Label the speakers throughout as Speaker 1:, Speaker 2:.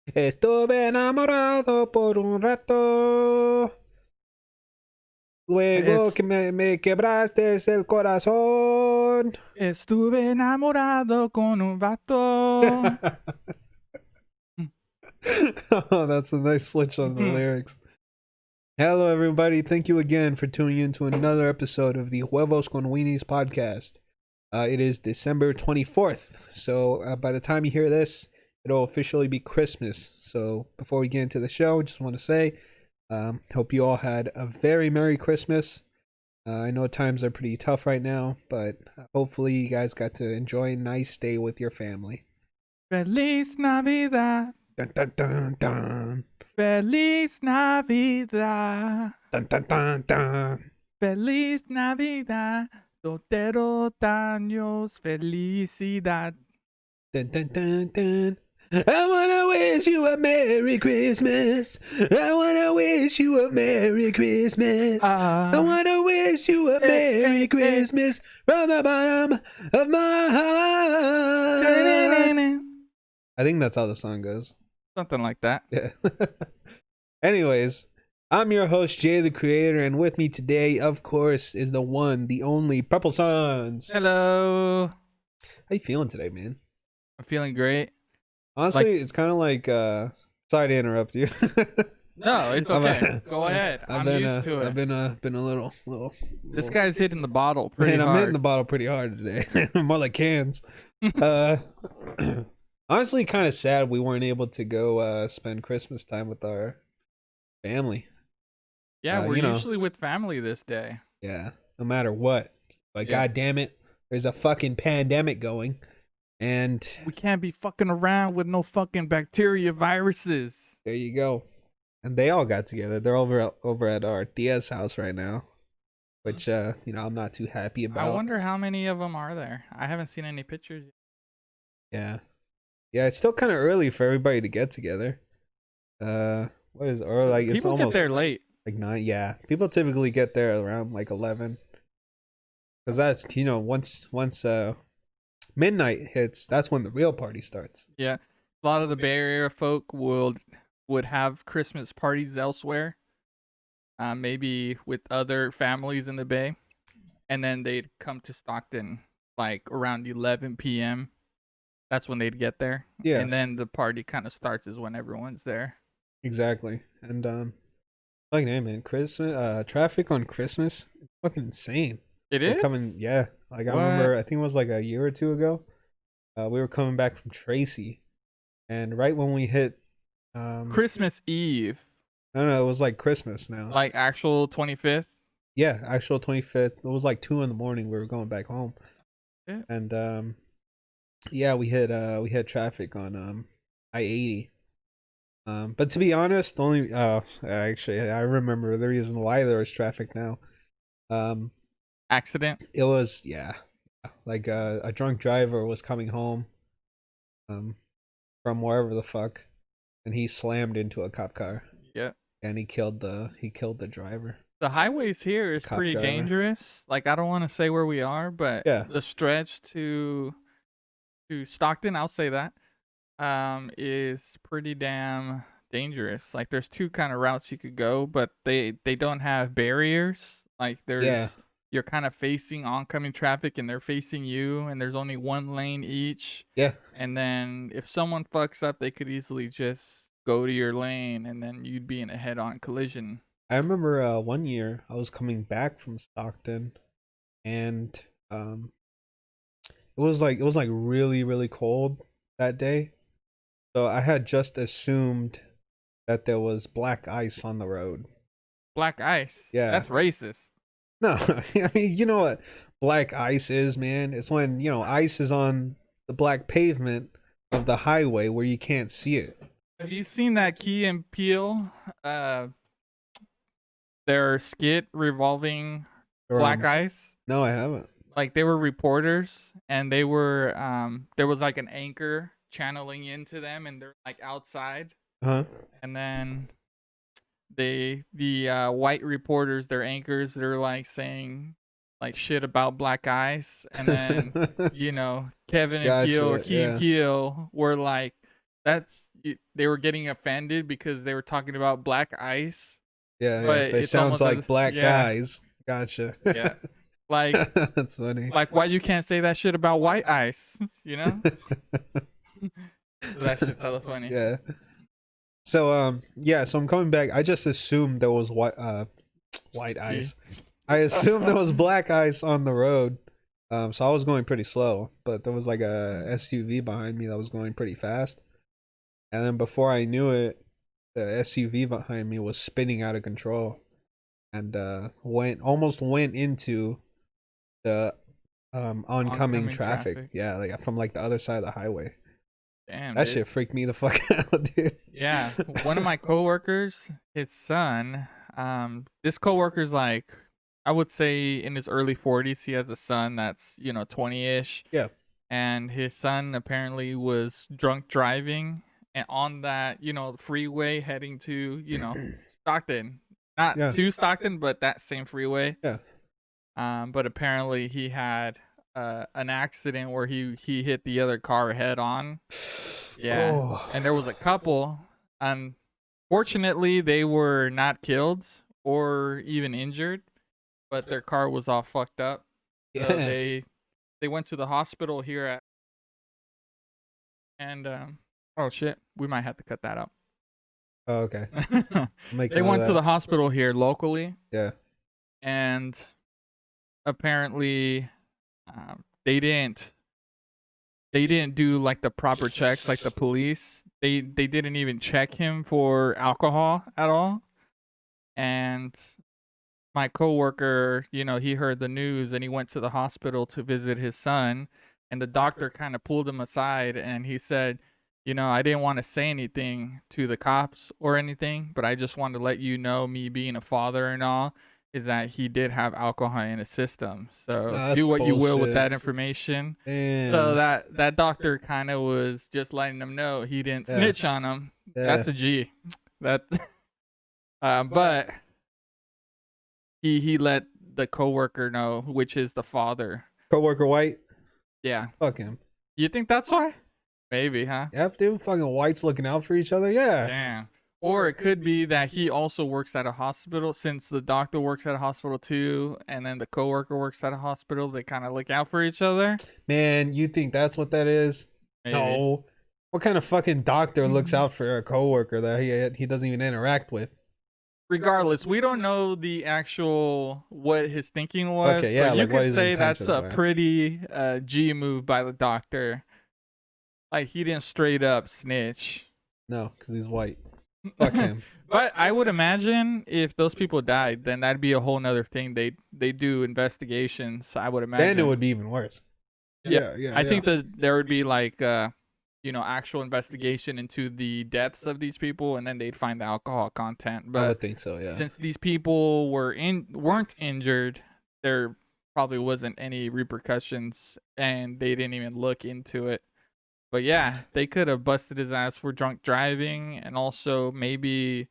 Speaker 1: Estuve enamorado por un rato. Luego
Speaker 2: Es-
Speaker 1: que me quebraste el corazón.
Speaker 2: Estuve enamorado con un vato.
Speaker 1: Oh, that's a nice switch on the lyrics. Hello, everybody. Thank you again for tuning in to another episode of the Huevos con Weenies podcast. It is December 24th. So by the time you hear this, it'll officially be Christmas. So before we get into the show, just want to say, hope you all had a very Merry Christmas. I know times are pretty tough right now, but hopefully you guys got to enjoy a nice day with your family.
Speaker 2: Feliz Navidad.
Speaker 1: Dun dun dun dun.
Speaker 2: Feliz Navidad.
Speaker 1: Dun dun dun dun.
Speaker 2: Feliz Navidad. Totero años felicidad.
Speaker 1: Dun dun dun dun. I wanna wish you a Merry Christmas. I wanna wish you a Merry Christmas. I wanna wish you a Merry Christmas from the bottom of my heart. I think that's how the song goes.
Speaker 2: Something like that.
Speaker 1: Yeah. Anyways, I'm your host, Jay the Creator, and with me today, of course, is the one, the only Purple Sons.
Speaker 2: Hello.
Speaker 1: How you feeling today, man?
Speaker 2: I'm feeling great.
Speaker 1: Honestly, it's kind of like, sorry to interrupt you.
Speaker 2: No, it's okay. Go ahead. I'm used to it.
Speaker 1: I've been a little.
Speaker 2: This guy's hitting the bottle pretty
Speaker 1: Man,
Speaker 2: hard.
Speaker 1: I'm hitting the bottle pretty hard today. More like cans. Honestly, kind of sad we weren't able to go spend Christmas time with our family.
Speaker 2: Yeah, we're
Speaker 1: you know.
Speaker 2: usually with family this day.
Speaker 1: Yeah, no matter what. But
Speaker 2: Yeah.
Speaker 1: god damn it, there's a fucking pandemic going. And
Speaker 2: We can't be fucking around with no fucking bacteria viruses.
Speaker 1: there you go. And they all got together. They're over at our Diaz house right now, which I'm not too happy about.
Speaker 2: I wonder how many of them are there. I haven't seen any pictures yet.
Speaker 1: Yeah, it's still kind of early for everybody to get together. What is or like it's
Speaker 2: People
Speaker 1: almost
Speaker 2: get there late.
Speaker 1: like 9. Yeah, people typically get there around like 11, because that's once midnight hits, that's when the real party starts.
Speaker 2: Yeah, a lot of the Bay Area folk would have Christmas parties elsewhere, maybe with other families in the Bay, and then they'd come to Stockton like around 11 p.m. That's when they'd get there.
Speaker 1: Yeah,
Speaker 2: and then the party kind of starts is when everyone's there.
Speaker 1: exactly. And like, hey man, Christmas traffic on Christmas, it's fucking insane.
Speaker 2: It
Speaker 1: We're
Speaker 2: is
Speaker 1: coming, yeah. Like I
Speaker 2: What?
Speaker 1: remember, I think it was like a year or two ago. We were coming back from Tracy, and right when we hit
Speaker 2: Christmas Eve,
Speaker 1: I don't know, it was like Christmas now.
Speaker 2: like actual 25th.
Speaker 1: Yeah, actual 25th. It was like 2 in the morning. We were going back home,
Speaker 2: Yeah.
Speaker 1: and yeah, we had traffic on I-80. But to be honest, only actually I remember the reason why there was traffic now.
Speaker 2: Accident.
Speaker 1: It was like a drunk driver was coming home, from wherever the fuck, and he slammed into a cop car.
Speaker 2: Yeah.
Speaker 1: And he killed the driver.
Speaker 2: The highways here is
Speaker 1: Cop
Speaker 2: pretty
Speaker 1: driver.
Speaker 2: dangerous. Like I don't want to say where we are, but
Speaker 1: Yeah.
Speaker 2: the stretch to Stockton, I'll say that, is pretty damn dangerous. Like there's two kind of routes you could go, but they don't have barriers. Like you're kind of facing oncoming traffic and they're facing you, and there's only one lane each.
Speaker 1: Yeah.
Speaker 2: And then if someone fucks up, they could easily just go to your lane and then you'd be in a head-on collision.
Speaker 1: I remember one year I was coming back from Stockton, and it was like really really cold that day, so I had just assumed that there was black ice on the road.
Speaker 2: Black ice.
Speaker 1: Yeah.
Speaker 2: That's racist.
Speaker 1: No, I mean, you know what black ice is, man? It's when ice is on the black pavement of the highway where you can't see it.
Speaker 2: Have you seen that Key and Peele, their skit revolving black ice?
Speaker 1: No, I haven't.
Speaker 2: Like they were reporters and they were there was like an anchor channeling into them and they're like outside.
Speaker 1: Huh?
Speaker 2: And then the white reporters, their anchors, they're like saying like shit about black ice, and then Kevin and
Speaker 1: Gotcha,
Speaker 2: Peele or Key and
Speaker 1: yeah.
Speaker 2: Peele were like, that's they were getting offended because they were talking about black ice,
Speaker 1: Yeah,
Speaker 2: but
Speaker 1: It
Speaker 2: it's
Speaker 1: sounds
Speaker 2: almost
Speaker 1: like
Speaker 2: as
Speaker 1: black
Speaker 2: yeah,
Speaker 1: guys. Gotcha.
Speaker 2: yeah. Like
Speaker 1: That's funny.
Speaker 2: why you can't say that shit about white ice, you know? That shit's hella funny.
Speaker 1: Yeah. So yeah, so I'm coming back. I just assumed there was white
Speaker 2: See?
Speaker 1: ice. I assumed there was black ice on the road. So I was going pretty slow, but there was like a SUV behind me that was going pretty fast. And then before I knew it, the SUV behind me was spinning out of control and almost went into the oncoming traffic. Yeah, like from like the other side of the highway.
Speaker 2: Damn,
Speaker 1: That
Speaker 2: dude.
Speaker 1: shit freaked me the fuck out, dude.
Speaker 2: Yeah, one of my coworkers, his son, this coworker's like, I would say in his early 40s. He has a son that's 20ish.
Speaker 1: Yeah.
Speaker 2: And his son apparently was drunk driving and on that freeway heading to Stockton, not
Speaker 1: Yeah.
Speaker 2: to Stockton, but that same freeway.
Speaker 1: Yeah.
Speaker 2: But apparently he had an accident where he hit the other car head on. Yeah.
Speaker 1: Oh.
Speaker 2: And there was a couple. Unfortunately, they were not killed or even injured, but their car was all fucked up.
Speaker 1: Yeah.
Speaker 2: So they went to the hospital here and oh shit, we might have to cut that out.
Speaker 1: Oh, okay.
Speaker 2: They went to the hospital here locally.
Speaker 1: Yeah.
Speaker 2: And apparently they didn't do like the proper checks like the police. They didn't even check him for alcohol at all. And my coworker, he heard the news and he went to the hospital to visit his son, and the doctor kind of pulled him aside and he said, I didn't want to say anything to the cops or anything, but I just wanted to let you know, me being a father and all, is that he did have alcohol in his system. So do what you will with that information.
Speaker 1: Damn.
Speaker 2: So that doctor kind of was just letting them know he didn't snitch on him.
Speaker 1: Yeah.
Speaker 2: That's a G. That but he let the coworker know, which is the father.
Speaker 1: Coworker white?
Speaker 2: Yeah.
Speaker 1: Fuck him.
Speaker 2: You think that's why? Maybe, huh?
Speaker 1: Yep, dude. Fucking whites looking out for each other. Yeah.
Speaker 2: Damn. Or it could be that he also works at a hospital, since the doctor works at a hospital too, and then the coworker works at a hospital. They kind of look out for each other.
Speaker 1: Man, you think that's what that is?
Speaker 2: Maybe.
Speaker 1: No. What kind of fucking doctor looks out for a coworker that he doesn't even interact with?
Speaker 2: Regardless, we don't know the actual what his thinking was.
Speaker 1: Okay, yeah,
Speaker 2: but you
Speaker 1: like, what
Speaker 2: could
Speaker 1: his
Speaker 2: say that's a
Speaker 1: intentions were.
Speaker 2: pretty G move by the doctor. Like, he didn't straight up snitch.
Speaker 1: No, because he's white. Fuck him.
Speaker 2: But I would imagine if those people died, then that'd be a whole nother thing. They do investigations. I would imagine.
Speaker 1: Then it would be even worse.
Speaker 2: Yeah. I think that there would be like actual investigation into the deaths of these people, and then they'd find the alcohol content.
Speaker 1: I
Speaker 2: But
Speaker 1: would think so. Yeah.
Speaker 2: since these people weren't injured, there probably wasn't any repercussions, and they didn't even look into it. But yeah, they could have busted his ass for drunk driving, and also maybe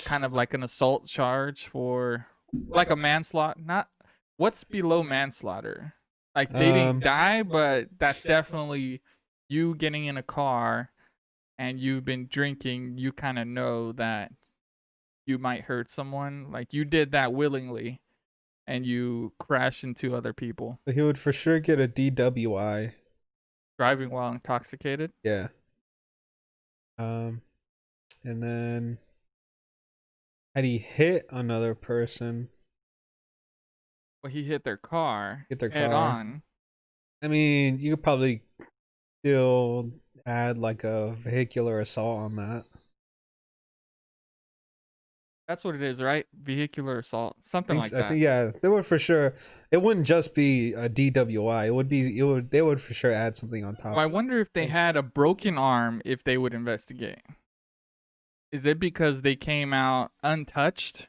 Speaker 2: kind of like an assault charge for like a manslaughter. Not what's below manslaughter. Like, they didn't die, but that's definitely you getting in a car and you've been drinking. You kind of know that you might hurt someone. Like, you did that willingly, and you crash into other people.
Speaker 1: But he would for sure get a DWI.
Speaker 2: Driving while intoxicated.
Speaker 1: Yeah. And then had he hit another person?
Speaker 2: Well, he hit their car.
Speaker 1: Hit their
Speaker 2: head
Speaker 1: car.
Speaker 2: on.
Speaker 1: I mean, you could probably still add like a vehicular assault on that.
Speaker 2: That's what it is, right? Vehicular assault, something like
Speaker 1: I
Speaker 2: that.
Speaker 1: think, yeah, they would for sure. It wouldn't just be a DWI. It would be. They would for sure add something on top.
Speaker 2: Well, I wonder if they had a broken arm, if they would investigate. Is it because they came out untouched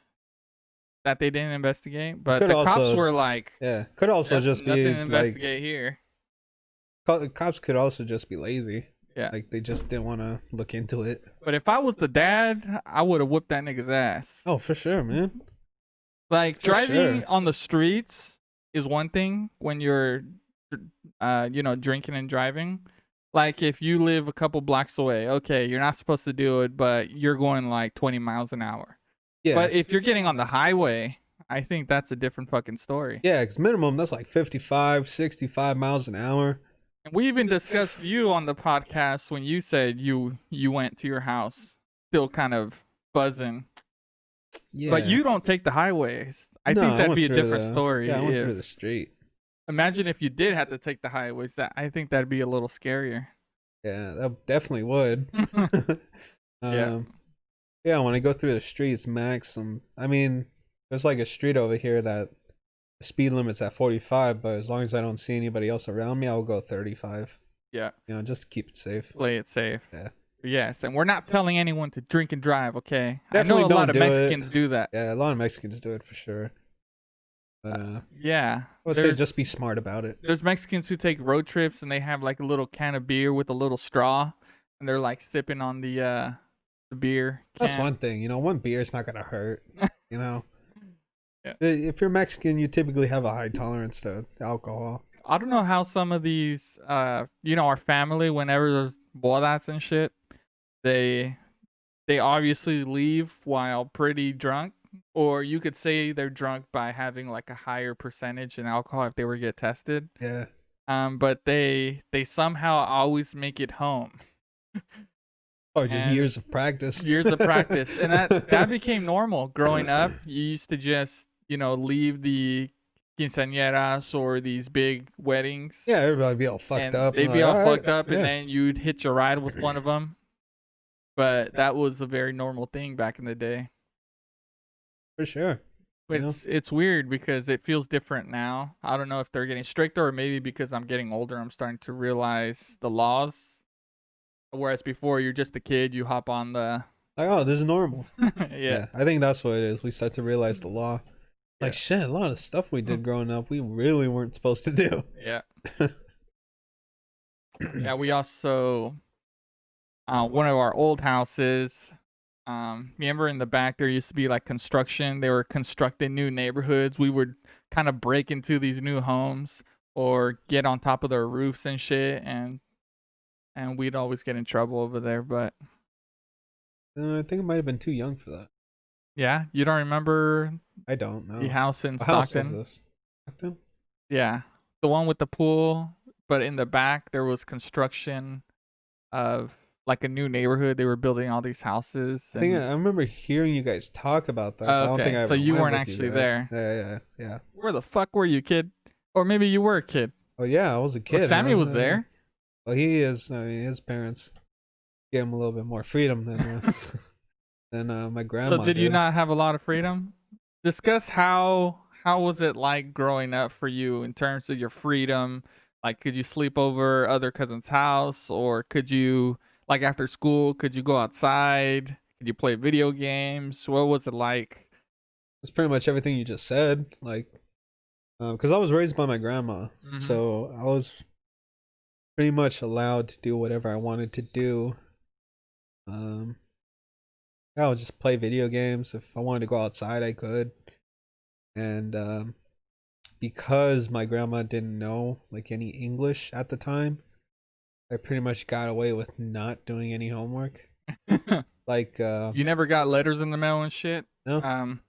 Speaker 2: that they didn't investigate? But
Speaker 1: Could
Speaker 2: the cops
Speaker 1: also-
Speaker 2: were like,
Speaker 1: Yeah, could also just
Speaker 2: nothing
Speaker 1: be
Speaker 2: to investigate here.
Speaker 1: like cops could also just be lazy.
Speaker 2: Yeah.
Speaker 1: Like they just didn't want to look into it.
Speaker 2: But if I was the dad, I would have whooped that nigga's ass.
Speaker 1: Oh, for sure, man.
Speaker 2: Like,
Speaker 1: for
Speaker 2: driving
Speaker 1: sure.
Speaker 2: on the streets is one thing when you're, drinking and driving. Like if you live a couple blocks away, okay, you're not supposed to do it, but you're going like 20 miles an hour.
Speaker 1: Yeah.
Speaker 2: But if you're getting on the highway, I think that's a different fucking story.
Speaker 1: Yeah, because minimum, that's like 55, 65 miles an hour.
Speaker 2: And we even discussed you on the podcast when you said you went to your house still kind of buzzing.
Speaker 1: Yeah.
Speaker 2: But you don't take the highways. I
Speaker 1: No,
Speaker 2: think
Speaker 1: I
Speaker 2: that'd
Speaker 1: went
Speaker 2: be a
Speaker 1: through
Speaker 2: different
Speaker 1: the-
Speaker 2: story.
Speaker 1: Yeah, I went
Speaker 2: if-
Speaker 1: through the street.
Speaker 2: Imagine if you did have to take the highways. That I think that'd be a little scarier.
Speaker 1: Yeah, that definitely would.
Speaker 2: Yeah.
Speaker 1: Yeah, when I go through the streets, I mean, there's like a street over here that the speed limit's at 45, but as long as I don't see anybody else around me, I'll go 35.
Speaker 2: Yeah.
Speaker 1: You know, just to keep it safe.
Speaker 2: Play it safe.
Speaker 1: Yeah.
Speaker 2: Yes, and we're not telling anyone to drink and drive, okay?
Speaker 1: Definitely
Speaker 2: I know a
Speaker 1: don't
Speaker 2: lot of
Speaker 1: do it.
Speaker 2: Mexicans do that.
Speaker 1: Yeah, a lot of Mexicans do it for sure. But
Speaker 2: Yeah.
Speaker 1: I would say just be smart about it.
Speaker 2: There's Mexicans who take road trips and they have like a little can of beer with a little straw and they're like sipping on the beer can.
Speaker 1: That's one thing, you know, one beer is not gonna hurt. You know.
Speaker 2: Yeah.
Speaker 1: If you're Mexican, you typically have a high tolerance to alcohol.
Speaker 2: I don't know how some of these our family, whenever there's bodas and shit, they obviously leave while pretty drunk. Or you could say they're drunk by having like a higher percentage in alcohol if they were to get tested.
Speaker 1: Yeah.
Speaker 2: But they somehow always make it home.
Speaker 1: Or just
Speaker 2: And
Speaker 1: years of practice.
Speaker 2: Years of practice. And that became normal. Growing up, you used to just, leave the quinceañeras or these big weddings.
Speaker 1: Yeah, everybody be all fucked
Speaker 2: and
Speaker 1: up.
Speaker 2: they'd
Speaker 1: and
Speaker 2: be
Speaker 1: like,
Speaker 2: all
Speaker 1: "All
Speaker 2: fucked
Speaker 1: right,
Speaker 2: up, and
Speaker 1: yeah."
Speaker 2: then you'd hitch a ride with one of them. But that was a very normal thing back in the day.
Speaker 1: For sure. You know?
Speaker 2: It's weird because it feels different now. I don't know if they're getting stricter, or maybe because I'm getting older, I'm starting to realize the laws. Whereas before, you're just a kid, you hop on the
Speaker 1: Like, oh, this is normal.
Speaker 2: yeah.
Speaker 1: I think that's what it is. We start to realize the law. Like,
Speaker 2: Yeah.
Speaker 1: shit, a lot of stuff we did growing up, we really weren't supposed to do.
Speaker 2: Yeah. Yeah, we also one of our old houses, remember in the back there used to be like construction. They were constructing new neighborhoods. We would kind of break into these new homes or get on top of their roofs and shit, and we'd always get in trouble over there. But
Speaker 1: I think I might have been too young for that.
Speaker 2: yeah, you don't remember
Speaker 1: I don't know.
Speaker 2: the house in
Speaker 1: What house
Speaker 2: Stockton?
Speaker 1: was this? Stockton?
Speaker 2: Yeah, the one with the pool, but in the back there was construction of like a new neighborhood. They were building all these houses.
Speaker 1: I think
Speaker 2: and-
Speaker 1: I remember hearing you guys talk about that. but I don't
Speaker 2: Okay,
Speaker 1: think I
Speaker 2: so
Speaker 1: ever
Speaker 2: you
Speaker 1: went
Speaker 2: weren't
Speaker 1: with
Speaker 2: actually
Speaker 1: guys.
Speaker 2: there.
Speaker 1: Yeah.
Speaker 2: Where the fuck were you, kid? Or maybe you were a kid.
Speaker 1: Oh yeah, I was a kid.
Speaker 2: Well,
Speaker 1: I
Speaker 2: Sammy was
Speaker 1: remember that.
Speaker 2: there.
Speaker 1: Well, he is. I mean, his parents gave him a little bit more freedom than my grandma.
Speaker 2: So did you
Speaker 1: did.
Speaker 2: not have a lot of freedom? Discuss how was it like growing up for you in terms of your freedom? Like, could you sleep over other cousins' house, or could you, like, after school, could you go outside? Could you play video games? What was it like?
Speaker 1: It's pretty much everything you just said. Like, because I was raised by my grandma,
Speaker 2: Mhm.
Speaker 1: so I was pretty much allowed to do whatever I wanted to do. I would just play video games. If I wanted to go outside, I could. And because my grandma didn't know like any English at the time, I pretty much got away with not doing any homework. Like,
Speaker 2: You never got letters in the mail and shit?
Speaker 1: no,
Speaker 2: Um,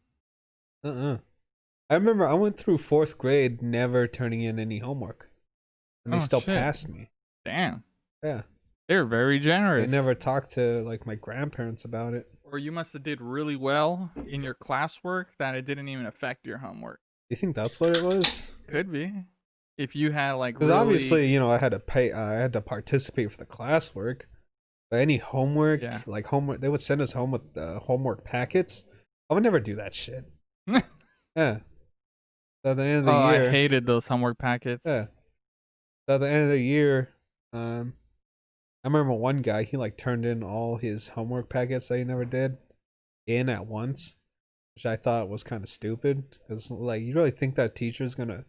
Speaker 1: I remember I went through 4th grade never turning in any homework, and they
Speaker 2: Oh,
Speaker 1: still
Speaker 2: shit.
Speaker 1: passed me.
Speaker 2: damn.
Speaker 1: Yeah,
Speaker 2: They're very
Speaker 1: they
Speaker 2: generous.
Speaker 1: never talked to like my grandparents about it.
Speaker 2: Or you must have did really well in your classwork that it didn't even affect your homework.
Speaker 1: You think that's what it was?
Speaker 2: Could be. If you had like
Speaker 1: Because
Speaker 2: really,
Speaker 1: obviously, I had to pay. I had to participate for the classwork. But any homework,
Speaker 2: Yeah.
Speaker 1: like homework, they would send us home with homework packets. I would never do that shit. Yeah. So at the end of the year,
Speaker 2: I hated those homework packets.
Speaker 1: yeah. So at the end of the year, I remember one guy, he like turned in all his homework packets that he never did in at once, which I thought was kind of stupid. Because like, you really think that teacher's gonna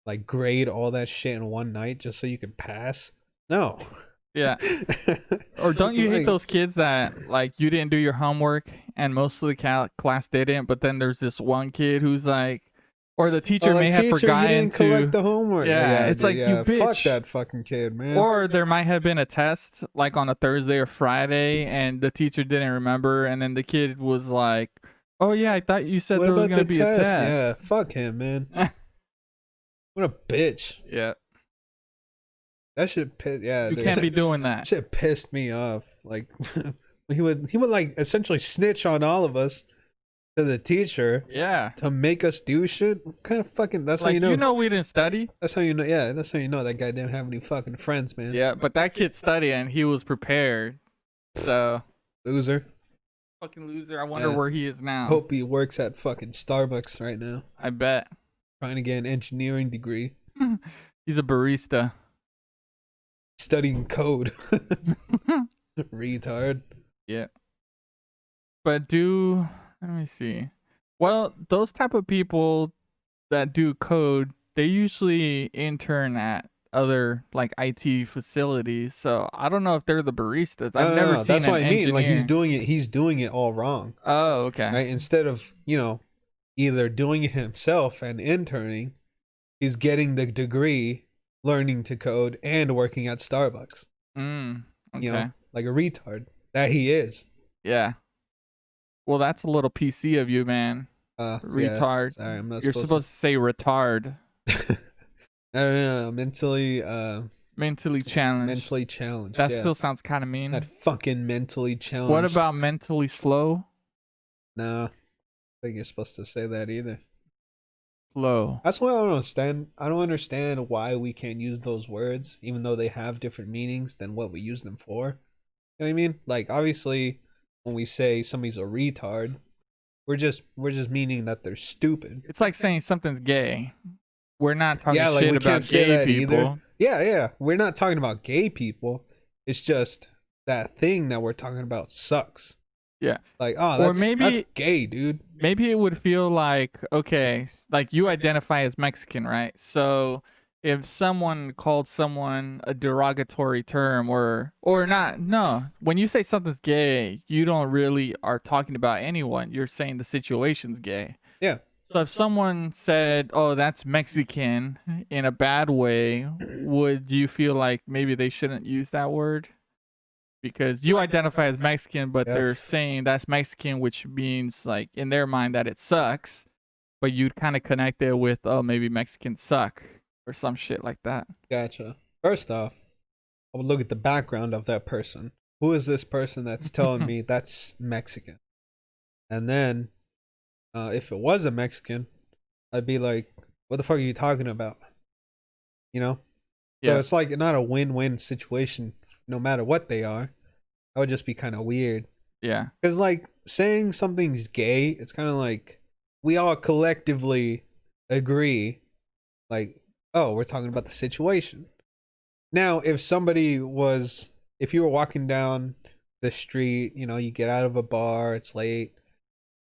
Speaker 1: like grade all that shit in one night just so you can pass? No.
Speaker 2: Yeah. Or don't you hate
Speaker 1: Like,
Speaker 2: those kids that like you didn't do your homework and most of the class didn't, but then there's this one kid who's like, Or the teacher may have
Speaker 1: teacher, you
Speaker 2: forgotten
Speaker 1: didn't collect
Speaker 2: to.
Speaker 1: the homework.
Speaker 2: Yeah, it's like, you
Speaker 1: fuck
Speaker 2: bitch.
Speaker 1: that fucking kid, man.
Speaker 2: Or there might have been a test like on a Thursday or Friday, and the teacher didn't remember, and then the kid was like, "Oh yeah, I thought you said
Speaker 1: what
Speaker 2: there was
Speaker 1: about
Speaker 2: gonna
Speaker 1: the
Speaker 2: be a
Speaker 1: test?
Speaker 2: test."
Speaker 1: Yeah, fuck him, man. What a bitch.
Speaker 2: Yeah.
Speaker 1: That shit pissed. Yeah,
Speaker 2: You
Speaker 1: dude.
Speaker 2: can't be doing
Speaker 1: That
Speaker 2: that.
Speaker 1: shit pissed me off. Like he would like essentially snitch on all of us to the teacher
Speaker 2: Yeah.
Speaker 1: to make us do shit. What kind of fucking? That's
Speaker 2: Like,
Speaker 1: how you know.
Speaker 2: we didn't study.
Speaker 1: That's how you know. Yeah, that's how you know that guy didn't have any fucking friends, man.
Speaker 2: Yeah, but that kid studied and he was prepared. So
Speaker 1: Loser.
Speaker 2: fucking loser. I wonder
Speaker 1: Yeah.
Speaker 2: where he is now.
Speaker 1: Hope he works at fucking Starbucks right now,
Speaker 2: I bet.
Speaker 1: trying to get an engineering degree,
Speaker 2: He's a barista.
Speaker 1: studying code. Retard.
Speaker 2: Yeah. But let me see. Well, those type of people that do code, they usually intern at other like IT facilities. So I don't know if they're the baristas. I've never seen
Speaker 1: That's
Speaker 2: an
Speaker 1: what I mean.
Speaker 2: engineer.
Speaker 1: Like he's doing it all wrong.
Speaker 2: Oh, okay.
Speaker 1: Right? Instead of, either doing it himself and interning, he's getting the degree, learning to code, and working at Starbucks.
Speaker 2: Okay.
Speaker 1: Like a retard that he is.
Speaker 2: Yeah. Well, that's a little PC of you, man. Retard.
Speaker 1: Yeah, sorry, I'm not
Speaker 2: You're supposed to say retard.
Speaker 1: I don't know. Mentally
Speaker 2: challenged.
Speaker 1: Mentally challenged.
Speaker 2: That
Speaker 1: yeah.
Speaker 2: still sounds kind of mean.
Speaker 1: Not fucking mentally challenged.
Speaker 2: What about mentally slow?
Speaker 1: Nah. I think you're supposed to say that either.
Speaker 2: Slow.
Speaker 1: That's why I don't understand. I don't understand why we can't use those words, even though they have different meanings than what we use them for. You know what I mean? Like, obviously, when we say somebody's a retard, we're just meaning that they're stupid.
Speaker 2: It's like saying something's gay. We're not talking
Speaker 1: like,
Speaker 2: shit
Speaker 1: we
Speaker 2: about
Speaker 1: can't say
Speaker 2: gay
Speaker 1: that
Speaker 2: people.
Speaker 1: either. Yeah. We're not talking about gay people. It's just that thing that we're talking about sucks.
Speaker 2: Yeah.
Speaker 1: Like, that's gay, dude.
Speaker 2: Maybe it would feel like, okay, like you identify as Mexican, right? So if someone called someone a derogatory term or not, no, when you say something's gay, you don't really are talking about anyone. You're saying the situation's gay.
Speaker 1: Yeah.
Speaker 2: So if someone said, "Oh, that's Mexican," in a bad way, would you feel like maybe they shouldn't use that word? Because you identify as Mexican, but they're saying that's Mexican, which means like in their mind that it sucks, but you'd kind of connect it with, oh, maybe Mexicans suck or some shit like that.
Speaker 1: Gotcha. First off, I would look at the background of that person. Who is this person that's telling me that's Mexican? And then, if it was a Mexican, I'd be like, what the fuck are you talking about? So it's like not a win-win situation no matter what they are. That would just be kind of weird.
Speaker 2: Yeah.
Speaker 1: Because, like, saying something's gay, it's kind of like we all collectively agree, like, oh, we're talking about the situation. Now, if you were walking down the street, you get out of a bar, it's late,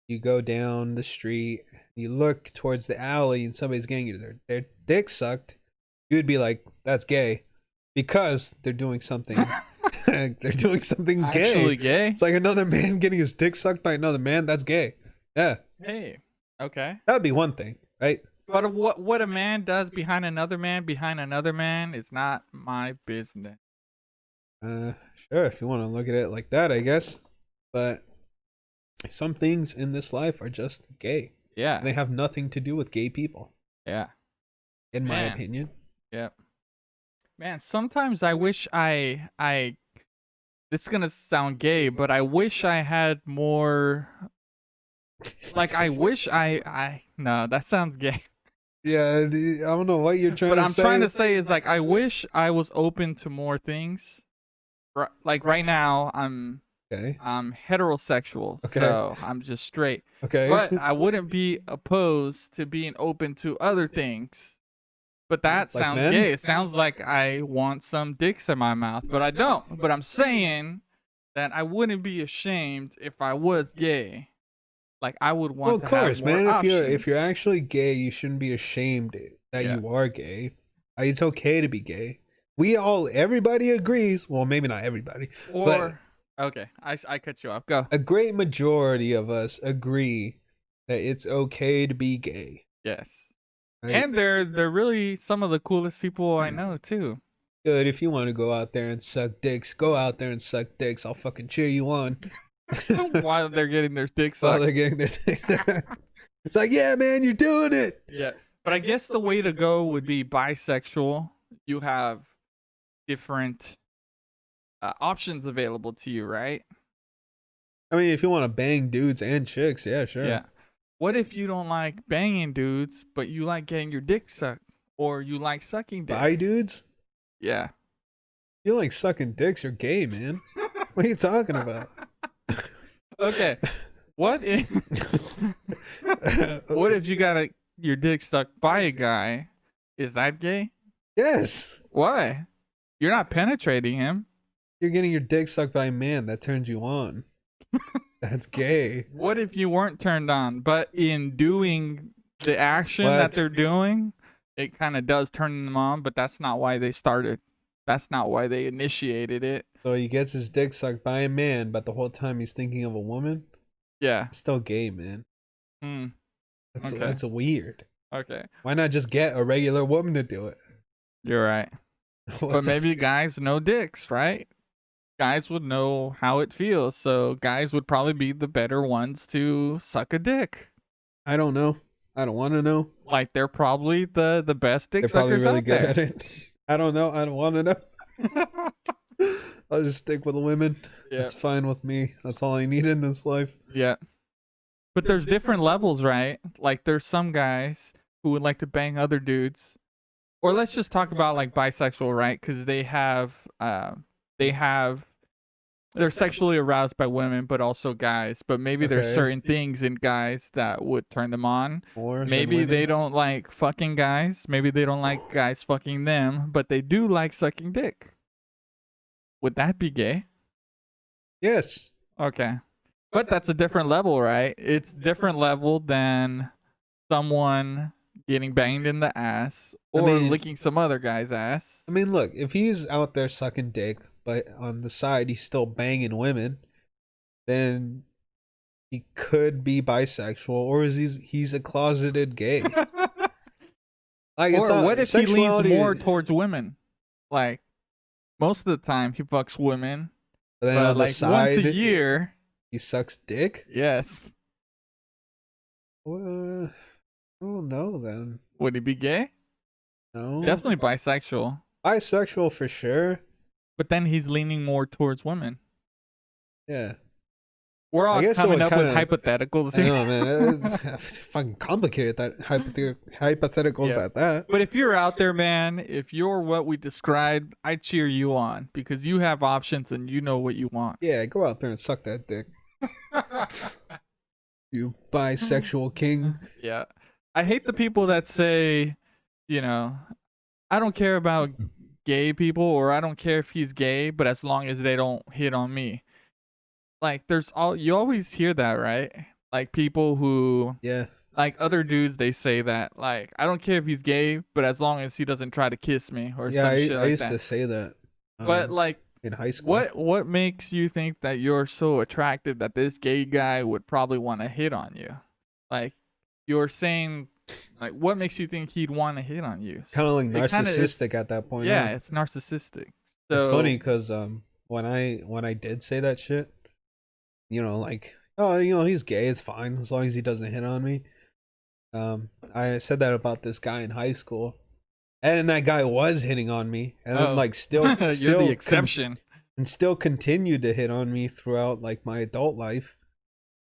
Speaker 1: you go down the street, you look towards the alley, and somebody's getting their dick sucked, you'd be like, that's gay. Because they're doing something gay.
Speaker 2: Actually gay?
Speaker 1: It's like another man getting his dick sucked by another man. That's gay. Yeah.
Speaker 2: Hey. Okay.
Speaker 1: That would be one thing, right?
Speaker 2: But what a man does behind another man is not my business.
Speaker 1: Sure, if you want to look at it like that, I guess. But some things in this life are just gay.
Speaker 2: Yeah.
Speaker 1: They have nothing to do with gay people.
Speaker 2: Yeah.
Speaker 1: In my opinion.
Speaker 2: Yeah. Man, sometimes I wish I this is gonna sound gay, but I wish I had more. Like, I wish no, that sounds gay.
Speaker 1: Yeah, I don't know what you're trying to say.
Speaker 2: But I'm trying to say is like I wish I was open to more things. Like right now, I'm heterosexual, so I'm just straight.
Speaker 1: Okay.
Speaker 2: But I wouldn't be opposed to being open to other things. But that sounds gay. It sounds like I want some dicks in my mouth, but I don't. But I'm saying that I wouldn't be ashamed if I was gay. Like, I would want to have more options. Of course, man.
Speaker 1: If you're actually gay, you shouldn't be ashamed that you are gay. It's okay to be gay. Everybody agrees. Well, maybe not everybody.
Speaker 2: Okay, I cut you off. Go.
Speaker 1: A great majority of us agree that it's okay to be gay.
Speaker 2: Yes.
Speaker 1: Right?
Speaker 2: And they're really some of the coolest people I know too.
Speaker 1: Good. If you want to go out there and suck dicks, go out there and suck dicks. I'll fucking cheer you on.
Speaker 2: While they're getting their dick
Speaker 1: While
Speaker 2: sucked.
Speaker 1: they're getting their dicks. It's like, yeah, man, you're doing it.
Speaker 2: Yeah. But I guess the way to go would be bisexual. You have different options available to you, right?
Speaker 1: I mean, if you want to bang dudes and chicks, yeah, sure.
Speaker 2: Yeah. What if you don't like banging dudes, but you like getting your dick sucked, or you like sucking dick?
Speaker 1: Bi dudes?
Speaker 2: Yeah.
Speaker 1: You like sucking dicks, you're gay, man. What are you talking about?
Speaker 2: Okay. What if what if you got your dick stuck by a guy? Is that gay?
Speaker 1: Yes.
Speaker 2: Why? You're not penetrating him.
Speaker 1: You're getting your dick sucked by a man that turns you on. That's gay.
Speaker 2: What if you weren't turned on, but in doing the action that
Speaker 1: What?
Speaker 2: they're doing, it kind of does turn them on, but that's not why they started. That's not why they initiated it.
Speaker 1: So he gets his dick sucked by a man, but the whole time he's thinking of a woman?
Speaker 2: Yeah.
Speaker 1: It's still gay, man.
Speaker 2: Hmm. Okay.
Speaker 1: That's weird.
Speaker 2: Okay.
Speaker 1: Why not just get a regular woman to do it?
Speaker 2: You're right.
Speaker 1: What
Speaker 2: But
Speaker 1: the-
Speaker 2: maybe guys know dicks, right? Guys would know how it feels, so guys would probably be the better ones to suck a dick.
Speaker 1: I don't know. I don't want to know.
Speaker 2: Like they're probably the best dick
Speaker 1: They're probably
Speaker 2: suckers
Speaker 1: really
Speaker 2: out
Speaker 1: good
Speaker 2: there.
Speaker 1: at it. I don't know. I don't want to know. I'll just stick with the women.
Speaker 2: Yeah.
Speaker 1: It's fine with me. That's all I need in this life.
Speaker 2: Yeah. But there's different levels, right? Like there's some guys who would like to bang other dudes. Or let's just talk about like bisexual, right? Cuz they're sexually aroused by women but also guys, but maybe there's
Speaker 1: Okay.
Speaker 2: certain things in guys that would turn them on.
Speaker 1: More than
Speaker 2: Maybe
Speaker 1: women.
Speaker 2: they don't like fucking guys, maybe they don't like guys fucking them, but they do like sucking dick. Would that be gay?
Speaker 1: Yes.
Speaker 2: Okay. But that's a different level, right? It's different level than someone getting banged in the ass
Speaker 1: I
Speaker 2: or
Speaker 1: mean-
Speaker 2: licking some other guy's ass.
Speaker 1: I mean, look, if he's out there sucking dick, but on the side he's still banging women, then he could be bisexual, or is he's a closeted gay? Like,
Speaker 2: Or what if he leans
Speaker 1: sexuality-
Speaker 2: more towards women? Like most of the time he fucks women,
Speaker 1: But then
Speaker 2: but
Speaker 1: on the
Speaker 2: like
Speaker 1: side,
Speaker 2: once a year,
Speaker 1: he sucks dick?
Speaker 2: yes.
Speaker 1: Well, I don't know then.
Speaker 2: Would he be gay?
Speaker 1: No.
Speaker 2: Definitely bisexual.
Speaker 1: Bisexual for sure.
Speaker 2: But then he's leaning more towards women.
Speaker 1: Yeah.
Speaker 2: We're all
Speaker 1: guess it
Speaker 2: coming
Speaker 1: would
Speaker 2: up with
Speaker 1: kinda-
Speaker 2: hypotheticals
Speaker 1: I
Speaker 2: here.
Speaker 1: know, man. It's fucking complicated, that hypotheticals
Speaker 2: Yeah.
Speaker 1: at that.
Speaker 2: But if you're out there, man, if you're what we described, I cheer you on because you have options and you know what you want.
Speaker 1: Yeah, go out there and suck that dick. You bisexual king.
Speaker 2: Yeah. I hate the people that say, you know, I don't care about gay people or I don't care if he's gay, but as long as they don't hit on me. Like you always hear that, right? Like people who
Speaker 1: Yeah.
Speaker 2: like other dudes, they say that like I don't care if he's gay, but as long as he doesn't try to kiss me or
Speaker 1: Yeah,
Speaker 2: some
Speaker 1: I
Speaker 2: shit like
Speaker 1: used
Speaker 2: that.
Speaker 1: to say that.
Speaker 2: But like
Speaker 1: in high school.
Speaker 2: what makes you think that you're so attractive that this gay guy would probably want to hit on you? Like you're saying like what makes you think he'd want to hit on you?
Speaker 1: Kind of like
Speaker 2: It kinda is-
Speaker 1: narcissistic at that point.
Speaker 2: Yeah,
Speaker 1: huh?
Speaker 2: it's narcissistic.
Speaker 1: It's
Speaker 2: So,
Speaker 1: funny because when I did say that shit, you know, like, oh, you know, he's gay, it's fine as long as he doesn't hit on me. I said that about this guy in high school, and that guy was hitting on me, and then
Speaker 2: Oh.
Speaker 1: like still
Speaker 2: you're the exception.
Speaker 1: and still continued to hit on me throughout like my adult life.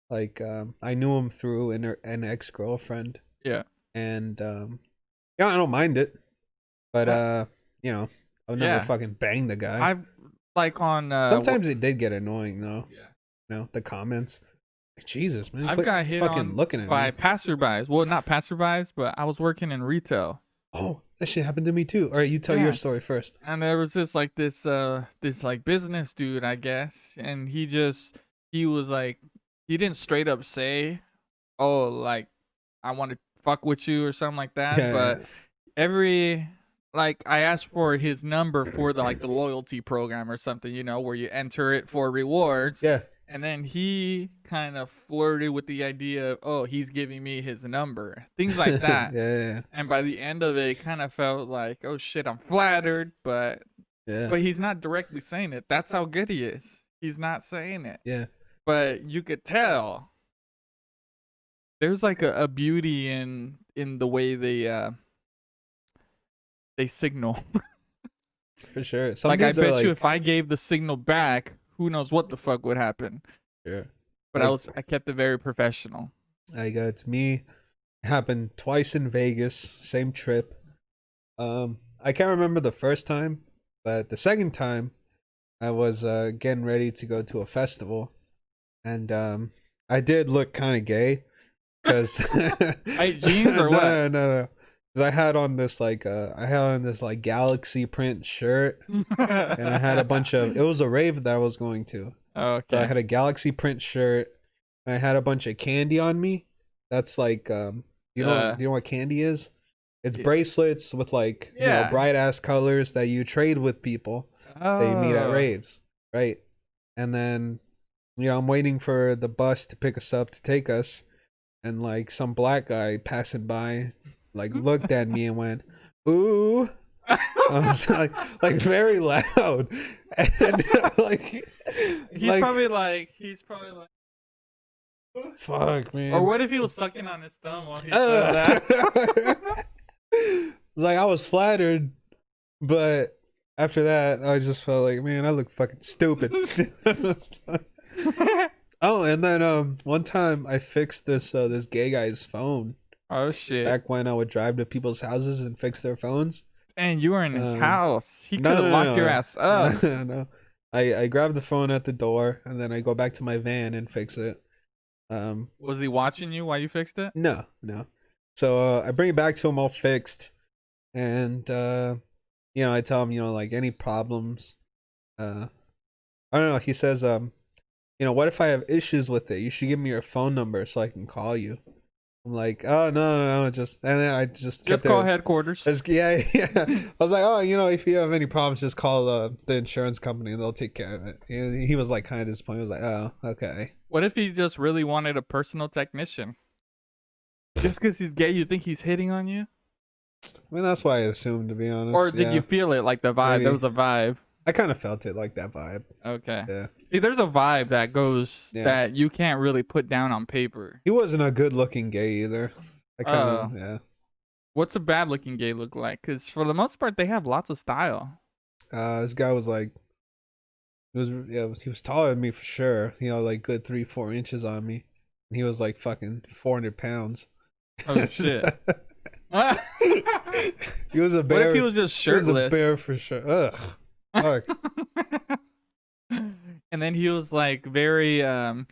Speaker 1: Like I knew him through an ex-girlfriend.
Speaker 2: Yeah.
Speaker 1: And yeah, I don't mind it. But you know, I'll never
Speaker 2: Yeah.
Speaker 1: fucking bang the guy.
Speaker 2: I've like on
Speaker 1: Sometimes it did get annoying though.
Speaker 2: Yeah.
Speaker 1: You know, the comments. Like, Jesus, man.
Speaker 2: I've
Speaker 1: quit
Speaker 2: got hit
Speaker 1: fucking
Speaker 2: on
Speaker 1: looking at
Speaker 2: by
Speaker 1: me.
Speaker 2: passerbys. Well, not passerbys, but I was working in retail.
Speaker 1: Oh, that shit happened to me too. All right, you tell
Speaker 2: Yeah.
Speaker 1: your story first.
Speaker 2: And there was this like business dude, I guess, and he was like he didn't straight up say, "Oh, like I want to fuck with you" or something like that,
Speaker 1: Yeah,
Speaker 2: but I asked for his number for the loyalty program or something, you know, where you enter it for rewards.
Speaker 1: yeah.
Speaker 2: And then he kind of flirted with the idea of, oh, he's giving me his number, things like that.
Speaker 1: Yeah,
Speaker 2: And by the end of it, it kind of felt like, oh shit, I'm flattered, but
Speaker 1: yeah,
Speaker 2: he's not directly saying it. That's how good he is. He's not saying it,
Speaker 1: yeah.
Speaker 2: but you could tell there's like a beauty in the way they signal.
Speaker 1: For sure. Some
Speaker 2: Like I
Speaker 1: dudes are
Speaker 2: bet you
Speaker 1: like,
Speaker 2: if I gave the signal back, who knows what the fuck would happen.
Speaker 1: sure.
Speaker 2: But
Speaker 1: Like,
Speaker 2: I kept it very professional.
Speaker 1: I got it to me. It happened twice in Vegas, same trip. I can't remember the first time, but the second time I was getting ready to go to a festival, and I did look kind of gay because
Speaker 2: Tight jeans or what?
Speaker 1: No. Because I had on this like galaxy print shirt, and I had a bunch of. It was a rave that I was going to.
Speaker 2: Okay.
Speaker 1: So I had a galaxy print shirt, and I had a bunch of candy on me. That's like you know what candy is? It's bracelets with like bright ass colors that you trade with people that you meet at raves, right? And then I'm waiting for the bus to pick us up to take us, and like some black guy passing by like looked at me and went, "Ooh." I was like very loud, and like
Speaker 2: he's probably like
Speaker 1: fuck, man.
Speaker 2: or what if he was sucking on his thumb while he said that?
Speaker 1: It's like I was flattered, but after that I just felt like, man, I look fucking stupid. Oh, and then one time I fixed this gay guy's phone.
Speaker 2: Oh shit.
Speaker 1: Back when I would drive to people's houses and fix their phones.
Speaker 2: And you were in his house. He could have locked your ass up.
Speaker 1: No. I grabbed the phone at the door, and then I go back to my van and fix it.
Speaker 2: Was he watching you while you fixed it?
Speaker 1: No. So I bring it back to him all fixed, and I tell him, like any problems. I don't know. He says, what if I have issues with it? You should give me your phone number so I can call you. I'm like, oh no, and then I just
Speaker 2: call headquarters.
Speaker 1: Yeah. I was like, oh, if you have any problems, just call the insurance company and they'll take care of it. He was like kind of disappointed. He was like, oh, okay.
Speaker 2: What if he just really wanted a personal technician? Just because he's gay, you think he's hitting on you?
Speaker 1: I mean, that's what I assumed, to be honest.
Speaker 2: Or did you feel it, like the vibe?
Speaker 1: Maybe.
Speaker 2: There was a vibe.
Speaker 1: I kind of felt it, like that vibe.
Speaker 2: Okay.
Speaker 1: Yeah.
Speaker 2: See, there's a vibe that goes that you can't really put down on paper.
Speaker 1: He wasn't a good-looking gay either. I kind of, yeah.
Speaker 2: What's a bad-looking gay look like? Because for the most part, they have lots of style.
Speaker 1: This guy was like, he was taller than me for sure. Like good 3-4 inches on me, and he was like fucking 400 pounds.
Speaker 2: Oh shit.
Speaker 1: He was a bear.
Speaker 2: What if he was just shirtless?
Speaker 1: He was a bear for sure. Ugh. Fuck.
Speaker 2: And then he was like very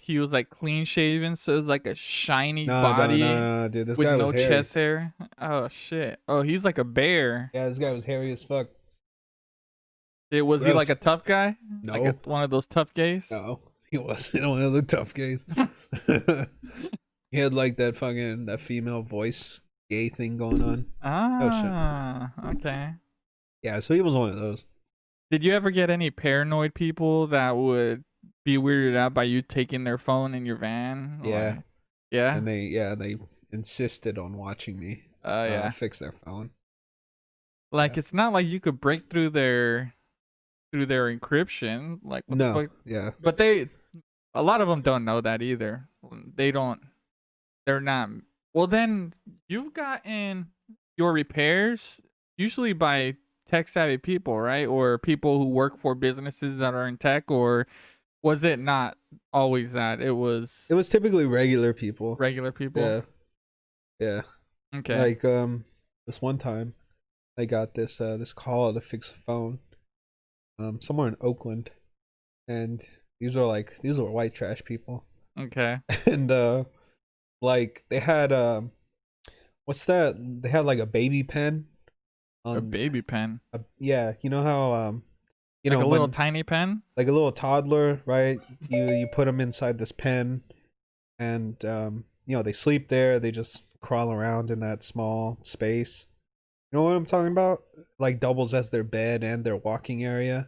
Speaker 2: he was like clean shaven, so it was like a shiny body
Speaker 1: no, dude. This
Speaker 2: with
Speaker 1: guy was
Speaker 2: no
Speaker 1: hairy.
Speaker 2: chest hair. Oh shit. Oh, he's like a bear.
Speaker 1: Yeah, this guy was hairy as fuck.
Speaker 2: Was he like a tough guy?
Speaker 1: No.
Speaker 2: Like one of those tough gays?
Speaker 1: No, he wasn't one of the tough gays. He had like that female voice gay thing going on.
Speaker 2: Ah, okay.
Speaker 1: Yeah, so he was one of those.
Speaker 2: Did you ever get any paranoid people that would be weirded out by you taking their phone in your van?
Speaker 1: Yeah.
Speaker 2: Yeah?
Speaker 1: And they insisted on watching me fix their phone.
Speaker 2: Like it's not like you could break through their encryption. Like what the fuck?
Speaker 1: Yeah.
Speaker 2: But a lot of them don't know that either. They're not. Well, then you've gotten your repairs usually by tech savvy people, right? Or people who work for businesses that are in tech, or was it not always that? It was
Speaker 1: typically regular people.
Speaker 2: Regular people?
Speaker 1: Yeah.
Speaker 2: Okay.
Speaker 1: Like this one time I got this call to fix a phone somewhere in Oakland, and these were white trash people.
Speaker 2: Okay.
Speaker 1: And like they had what's that? They had like a baby pen.
Speaker 2: A baby pen.
Speaker 1: Yeah, you know how
Speaker 2: like a little tiny pen,
Speaker 1: like a little toddler, right? You put them inside this pen, and they sleep there. They just crawl around in that small space. You know what I'm talking about? Like doubles as their bed and their walking area.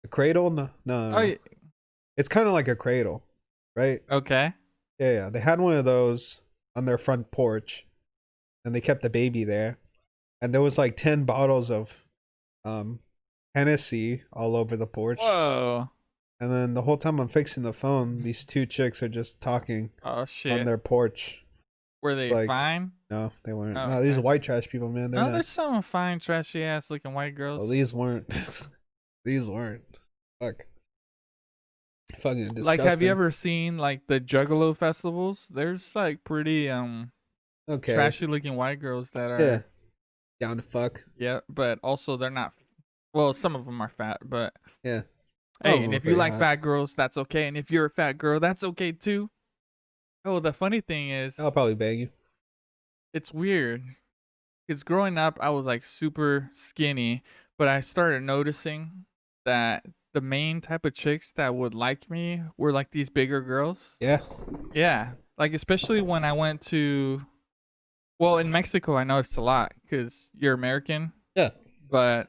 Speaker 1: A cradle? No. It's kind of like a cradle, right?
Speaker 2: Okay.
Speaker 1: Yeah. They had one of those on their front porch, and they kept the baby there. And there was like 10 bottles of um Hennessy all over the porch.
Speaker 2: Whoa.
Speaker 1: And then the whole time I'm fixing the phone, these two chicks are just talking
Speaker 2: Oh
Speaker 1: on
Speaker 2: shit.
Speaker 1: their porch.
Speaker 2: Were they
Speaker 1: Like,
Speaker 2: fine?
Speaker 1: no, they weren't.
Speaker 2: Oh,
Speaker 1: No, these
Speaker 2: okay.
Speaker 1: are white trash people, man. They're
Speaker 2: No,
Speaker 1: not.
Speaker 2: there's some fine, trashy ass looking white
Speaker 1: Well,
Speaker 2: girls.
Speaker 1: these weren't. These weren't. Fuck. Fucking disgusting.
Speaker 2: Like, have you ever seen like the Juggalo festivals? There's like pretty
Speaker 1: Okay.
Speaker 2: trashy looking white girls that are
Speaker 1: Yeah. Down to fuck.
Speaker 2: yeah, but also they're not. Well, some of them are fat, but
Speaker 1: Yeah. All of
Speaker 2: hey,
Speaker 1: them
Speaker 2: and
Speaker 1: are
Speaker 2: if you
Speaker 1: pretty
Speaker 2: like
Speaker 1: hot.
Speaker 2: fat girls, that's okay. And if you're a fat girl, that's okay too. Oh, the funny thing is,
Speaker 1: I'll probably bang you.
Speaker 2: it's weird. Because growing up, I was like super skinny, but I started noticing that the main type of chicks that would like me were like these bigger girls.
Speaker 1: Yeah.
Speaker 2: Yeah. Like, especially when I went to, well, in Mexico, I noticed a lot because you're American.
Speaker 1: Yeah.
Speaker 2: But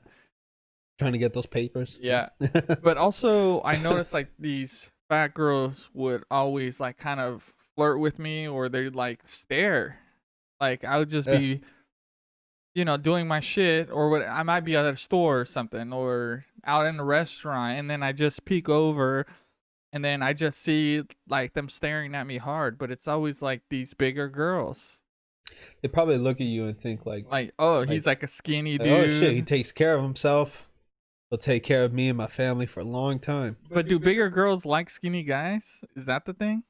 Speaker 1: Trying to get those papers.
Speaker 2: yeah. But also, I noticed like these fat girls would always like kind of flirt with me or they'd like stare. Like, I would just
Speaker 1: Yeah.
Speaker 2: be doing my shit, or what I might be at a store or something, or out in a restaurant, and then I just peek over, and then I just see like them staring at me hard, but it's always like these bigger girls.
Speaker 1: They probably look at you and think
Speaker 2: Like, oh, he's like a skinny
Speaker 1: oh shit, he
Speaker 2: dude.
Speaker 1: takes care of himself. He'll take care of me and my family for a long time.
Speaker 2: But do bigger girls like skinny guys? Is that the thing?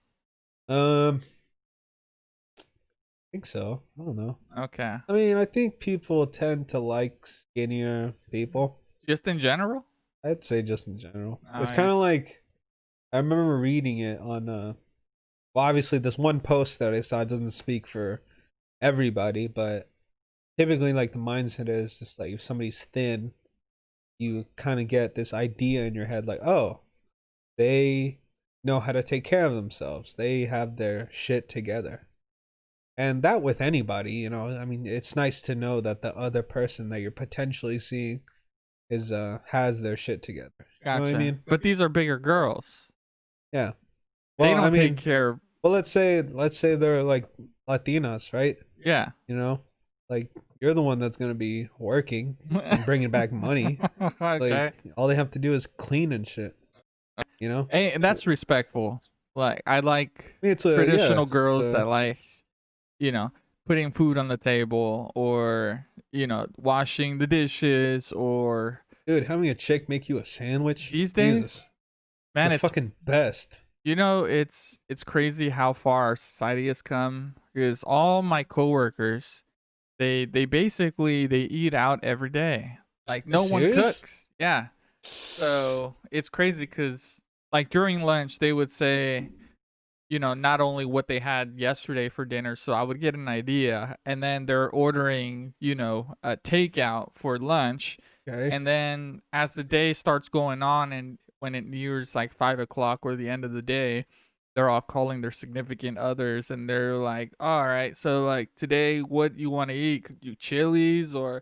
Speaker 1: I think so. I don't know.
Speaker 2: Okay.
Speaker 1: I mean, I think people tend to like skinnier people.
Speaker 2: Just in general?
Speaker 1: I'd say just in general.
Speaker 2: Oh,
Speaker 1: It's
Speaker 2: yeah.
Speaker 1: kind of like I remember reading it on well, obviously this one post that I saw doesn't speak for everybody, but typically like the mindset is just like if somebody's thin, you kind of get this idea in your head like, "Oh, they know how to take care of themselves. They have their shit together." And that with anybody, I mean, it's nice to know that the other person that you're potentially seeing is has their shit together. You know
Speaker 2: Gotcha.
Speaker 1: what I mean?
Speaker 2: But these are bigger girls.
Speaker 1: Yeah.
Speaker 2: They
Speaker 1: Well,
Speaker 2: don't
Speaker 1: I mean,
Speaker 2: take care.
Speaker 1: well, let's say they're like Latinas, right?
Speaker 2: Yeah.
Speaker 1: Like you're the one that's gonna be working and bringing back money.
Speaker 2: Okay.
Speaker 1: Like all they have to do is clean and shit. You know?
Speaker 2: Hey, and that's respectful. Like, I like
Speaker 1: I mean, it's a
Speaker 2: traditional
Speaker 1: yeah,
Speaker 2: girls
Speaker 1: it's
Speaker 2: that like, putting food on the table, or, washing the dishes, or
Speaker 1: dude, having a chick make you a sandwich
Speaker 2: these days,
Speaker 1: Jesus, it's
Speaker 2: man,
Speaker 1: the
Speaker 2: it's
Speaker 1: fucking best.
Speaker 2: it's crazy how far our society has come, because all my coworkers, they basically they eat out every day. Like, no one
Speaker 1: Serious?
Speaker 2: cooks. Yeah. So it's crazy because like during lunch they would say, not only what they had yesterday for dinner, so I would get an idea, and then they're ordering, a takeout for lunch,
Speaker 1: Okay.
Speaker 2: and then as the day starts going on, and when it nears like 5 o'clock or the end of the day, they're all calling their significant others, and they're like, all right, so like today, what you want to eat? Could you Chili's or?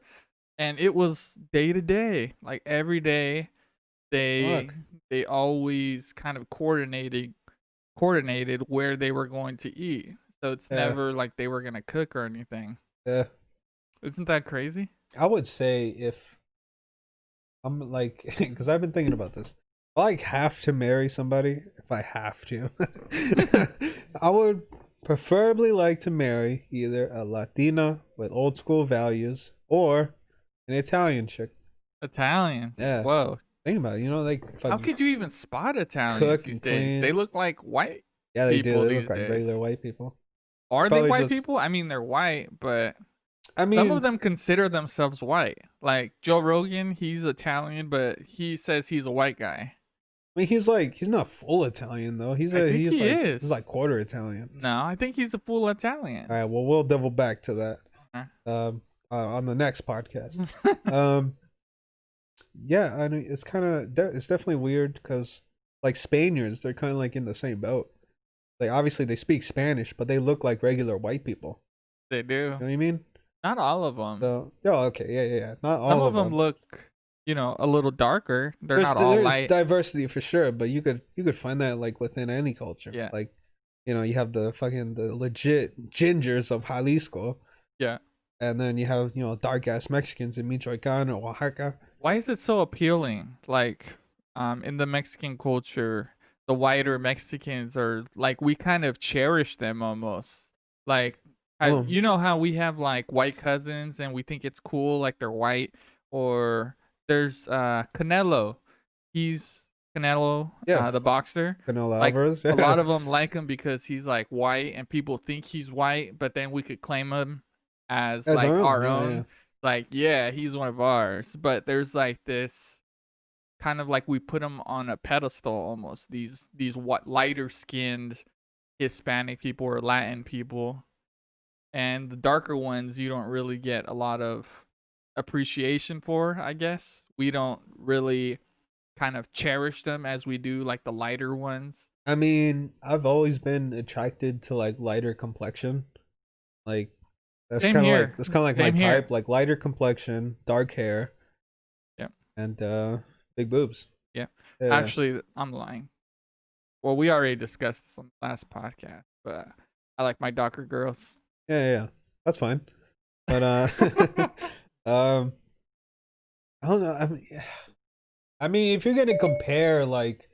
Speaker 2: And it was day to day, like every day they
Speaker 1: Fuck.
Speaker 2: they always kind of coordinated where they were going to eat. So it's
Speaker 1: Yeah.
Speaker 2: never like they were gonna cook or anything.
Speaker 1: Yeah.
Speaker 2: Isn't that crazy?
Speaker 1: I would say if I'm like, because I've been thinking about this. If I like have to marry somebody, if I have to, I would preferably like to marry either a Latina with old school values or an Italian chick.
Speaker 2: Italian.
Speaker 1: Yeah.
Speaker 2: Whoa.
Speaker 1: Think about it, like
Speaker 2: How
Speaker 1: fucking
Speaker 2: could you even spot Italians
Speaker 1: cook
Speaker 2: these
Speaker 1: and
Speaker 2: days?
Speaker 1: clean.
Speaker 2: They look like white
Speaker 1: Yeah, they
Speaker 2: people
Speaker 1: do. They
Speaker 2: these
Speaker 1: look like
Speaker 2: days.
Speaker 1: regular white people.
Speaker 2: Are they
Speaker 1: Probably
Speaker 2: white
Speaker 1: just-
Speaker 2: people? I mean, they're white, but
Speaker 1: I mean,
Speaker 2: some of them consider themselves white. Like Joe Rogan, he's Italian, but he says he's a white guy.
Speaker 1: I mean, he's not full Italian though.
Speaker 2: I think he is.
Speaker 1: He's like quarter Italian.
Speaker 2: No, I think he's a full Italian.
Speaker 1: All right, well, we'll double back to that
Speaker 2: Okay.
Speaker 1: on the next podcast. Yeah, I mean, it's definitely weird because like Spaniards, they're kind of like in the same boat. Like obviously they speak Spanish, but they look like regular white people.
Speaker 2: They do.
Speaker 1: You know what I mean?
Speaker 2: Not all of them.
Speaker 1: So, oh, okay, yeah. Not all
Speaker 2: Some
Speaker 1: of
Speaker 2: of them look a little darker. They're not all
Speaker 1: there's
Speaker 2: light.
Speaker 1: diversity for sure, but you could find that like within any culture.
Speaker 2: Yeah.
Speaker 1: Like, you have the legit gingers of Jalisco,
Speaker 2: Yeah.
Speaker 1: and then you have dark ass Mexicans in Michoacan or Oaxaca.
Speaker 2: Why is it so appealing? Like, in the Mexican culture, the whiter Mexicans are like we kind of cherish them almost. Like,
Speaker 1: Oh.
Speaker 2: you know how we have like white cousins and we think it's cool, like they're white. Or there's Canelo. He's Canelo,
Speaker 1: Yeah.
Speaker 2: the boxer.
Speaker 1: Canelo
Speaker 2: Like
Speaker 1: Alvarez.
Speaker 2: a lot of them like him because he's like white and people think he's white, but then we could claim him as like our own.
Speaker 1: Yeah.
Speaker 2: Like, yeah, he's one of ours. But there's like this kind of like we put him on a pedestal almost. These what lighter skinned Hispanic people or Latin people, and the darker ones you don't really get a lot of appreciation for. I guess we don't really kind of cherish them as we do like the lighter ones.
Speaker 1: I mean, I've always been attracted to like lighter complexion. Like that's
Speaker 2: Same
Speaker 1: kind of
Speaker 2: here.
Speaker 1: like my
Speaker 2: Same here.
Speaker 1: type, like lighter complexion, dark hair.
Speaker 2: Yeah.
Speaker 1: And big boobs.
Speaker 2: Yeah.
Speaker 1: Yeah.
Speaker 2: Actually, I'm lying. Well, we already discussed this on the last podcast, but I like my darker girls.
Speaker 1: Yeah. That's fine. But I don't know. I mean, if you're gonna compare like,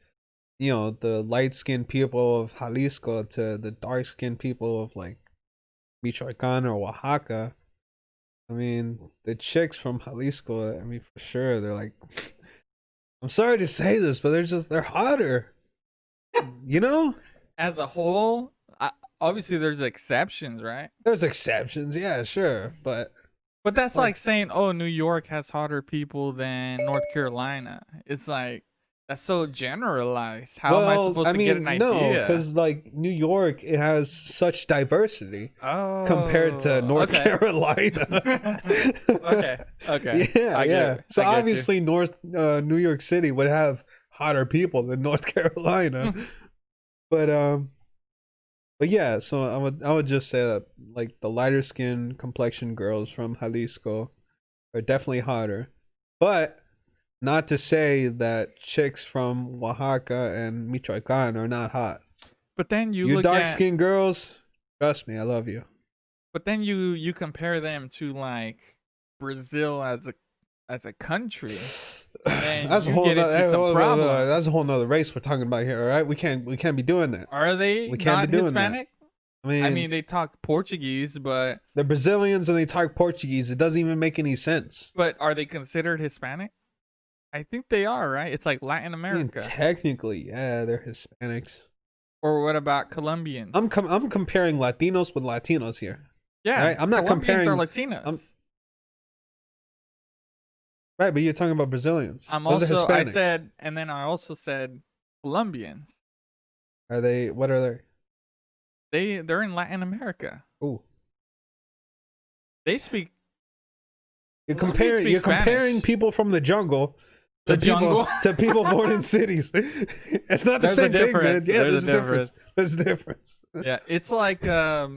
Speaker 1: the light skinned people of Jalisco to the dark skinned people of like Michoacan or Oaxaca, I mean, the chicks from Jalisco, I mean, for sure, they're like, I'm sorry to say this, but they're hotter.
Speaker 2: As a whole, obviously there's exceptions, right?
Speaker 1: There's exceptions, yeah, sure, but
Speaker 2: that's like saying, oh, New York has hotter people than North Carolina. It's like that's so generalized. How am I supposed to get an idea?
Speaker 1: No, because like New York, it has such diversity compared to North Carolina.
Speaker 2: Okay.
Speaker 1: Yeah. So obviously, New York City would have hotter people than North Carolina, but yeah. So I would just say that like the lighter skin complexion girls from Jalisco are definitely hotter, but not to say that chicks from Oaxaca and Michoacan are not hot.
Speaker 2: But then you
Speaker 1: look dark skinned girls, trust me, I love you.
Speaker 2: But then you compare them to like Brazil as a country. And
Speaker 1: that's
Speaker 2: a whole
Speaker 1: that's a whole nother race we're talking about here, all right? We can't be doing that.
Speaker 2: Are they
Speaker 1: we can't
Speaker 2: not
Speaker 1: be doing
Speaker 2: Hispanic?
Speaker 1: That.
Speaker 2: I mean, they talk Portuguese, but
Speaker 1: they're Brazilians and they talk Portuguese. It doesn't even make any sense.
Speaker 2: But are they considered Hispanic? I think they are, right? It's like Latin America.
Speaker 1: I mean, technically, yeah, they're Hispanics.
Speaker 2: Or what about Colombians?
Speaker 1: I'm comparing Latinos with Latinos here.
Speaker 2: Yeah,
Speaker 1: right? I'm not
Speaker 2: Colombians
Speaker 1: comparing.
Speaker 2: Are Latinos.
Speaker 1: Right, but you're talking about Brazilians.
Speaker 2: I said, and then I also said Colombians.
Speaker 1: Are they? What are they?
Speaker 2: They're in Latin America.
Speaker 1: Ooh.
Speaker 2: They speak.
Speaker 1: You're comparing people from the jungle to people born in cities. It's not the same thing, man. Yeah, there's a difference. There's a difference.
Speaker 2: Yeah, it's like a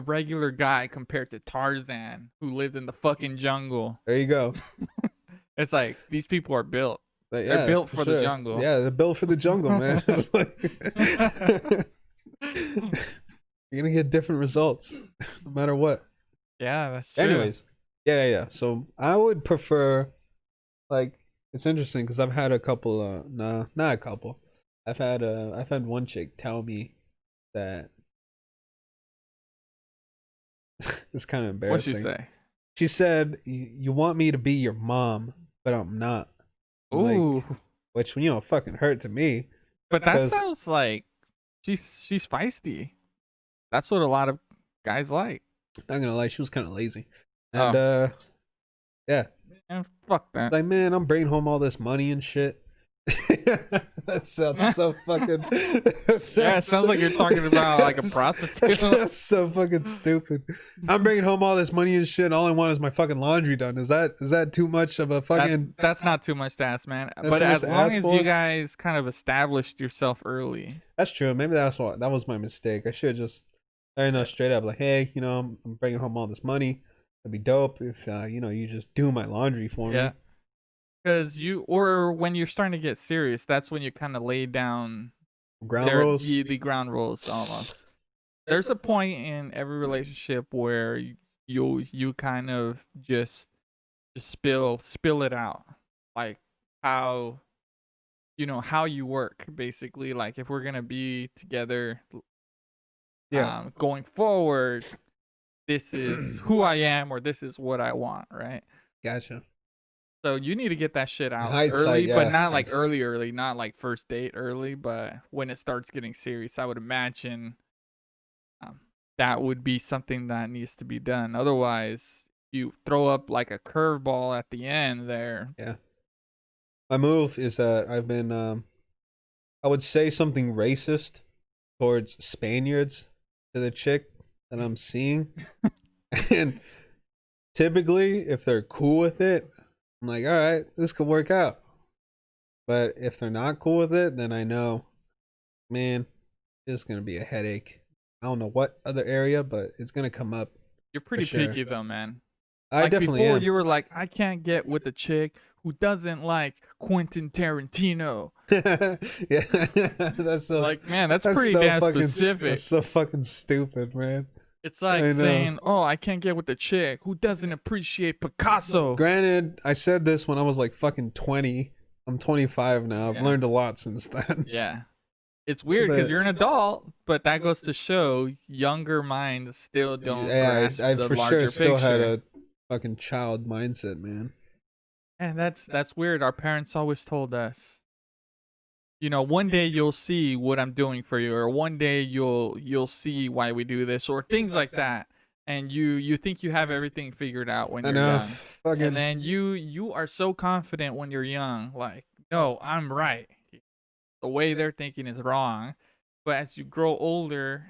Speaker 2: regular guy compared to Tarzan who lived in the fucking jungle.
Speaker 1: There you go.
Speaker 2: It's like these people are built.
Speaker 1: Yeah,
Speaker 2: they're built for the jungle.
Speaker 1: Yeah, they're built for the jungle, man. You're gonna get different results no matter what.
Speaker 2: Yeah, that's true.
Speaker 1: Anyways, yeah. So I would prefer, like, it's interesting because I've had a couple. Not a couple. I've had one chick tell me that. It's kind of embarrassing.
Speaker 2: What'd she say?
Speaker 1: She said, "You want me to be your mom, but I'm not."
Speaker 2: Ooh,
Speaker 1: which fucking hurt to me.
Speaker 2: But that sounds like she's feisty. That's what a lot of guys like.
Speaker 1: Not gonna lie, she was kind of lazy, and yeah.
Speaker 2: Man, fuck that.
Speaker 1: Like, man, I'm bringing home all this money and shit. That sounds so fucking.
Speaker 2: It sounds like you're talking about like a prostitute.
Speaker 1: That's so fucking stupid. I'm bringing home all this money and shit. And all I want is my fucking laundry done. Is that too much of a fucking?
Speaker 2: That's not too much to ask, man. But as long as you guys kind of established yourself early.
Speaker 1: That's true. Maybe that was my mistake. I should just, straight up like, hey, I'm bringing home all this money. It'd be dope if you just do my laundry for me.
Speaker 2: Because or when you're starting to get serious, that's when you kind of lay down
Speaker 1: Ground rules.
Speaker 2: the ground rules almost. There's a point in every relationship where you kind of just spill it out, like how how you work basically. Like if we're gonna be together,
Speaker 1: Yeah.
Speaker 2: going forward, this is who I am or this is what I want, right?
Speaker 1: Gotcha.
Speaker 2: So you need to get that shit
Speaker 1: In
Speaker 2: out
Speaker 1: hindsight,
Speaker 2: early, but
Speaker 1: yeah.
Speaker 2: not like early, not like first date early, but when it starts getting serious, I would imagine um, that would be something that needs to be done. Otherwise, you throw up like a curveball at the end there.
Speaker 1: Yeah. My move is that I've been I would say something racist towards Spaniards to the chick that I'm seeing. And typically if they're cool with it, I'm like, all right, this could work out. But if they're not cool with it, then I know, man, it's gonna be a headache. I don't know what other area, but it's gonna come up.
Speaker 2: You're pretty
Speaker 1: sure.
Speaker 2: picky though, man.
Speaker 1: I
Speaker 2: Like
Speaker 1: definitely
Speaker 2: before,
Speaker 1: am.
Speaker 2: you were like, I can't get with a chick who doesn't like Quentin Tarantino.
Speaker 1: Yeah, that's so
Speaker 2: Like, man, that's
Speaker 1: that's
Speaker 2: pretty
Speaker 1: so
Speaker 2: damn
Speaker 1: fucking
Speaker 2: specific.
Speaker 1: that's so fucking stupid, man.
Speaker 2: It's
Speaker 1: I
Speaker 2: like
Speaker 1: know.
Speaker 2: saying, "Oh, I can't get with a chick who doesn't appreciate Picasso."
Speaker 1: Granted, I said this when I was like fucking 20. I'm 25 now. I've
Speaker 2: Yeah.
Speaker 1: learned a lot since then.
Speaker 2: Yeah. It's weird because
Speaker 1: But-
Speaker 2: you're an adult, but that goes to show younger minds still don't
Speaker 1: Yeah,
Speaker 2: grasp
Speaker 1: I
Speaker 2: the
Speaker 1: for
Speaker 2: larger
Speaker 1: sure still
Speaker 2: picture.
Speaker 1: had a fucking child mindset, man.
Speaker 2: And that's weird. Our parents always told us, one day you'll see what I'm doing for you, or one day you'll see why we do this, or things like that. And you think you have everything figured out when
Speaker 1: I
Speaker 2: you're
Speaker 1: know.
Speaker 2: young.
Speaker 1: Fucking
Speaker 2: And then you are so confident when you're young, like, no, I'm right. The way they're thinking is wrong. But as you grow older,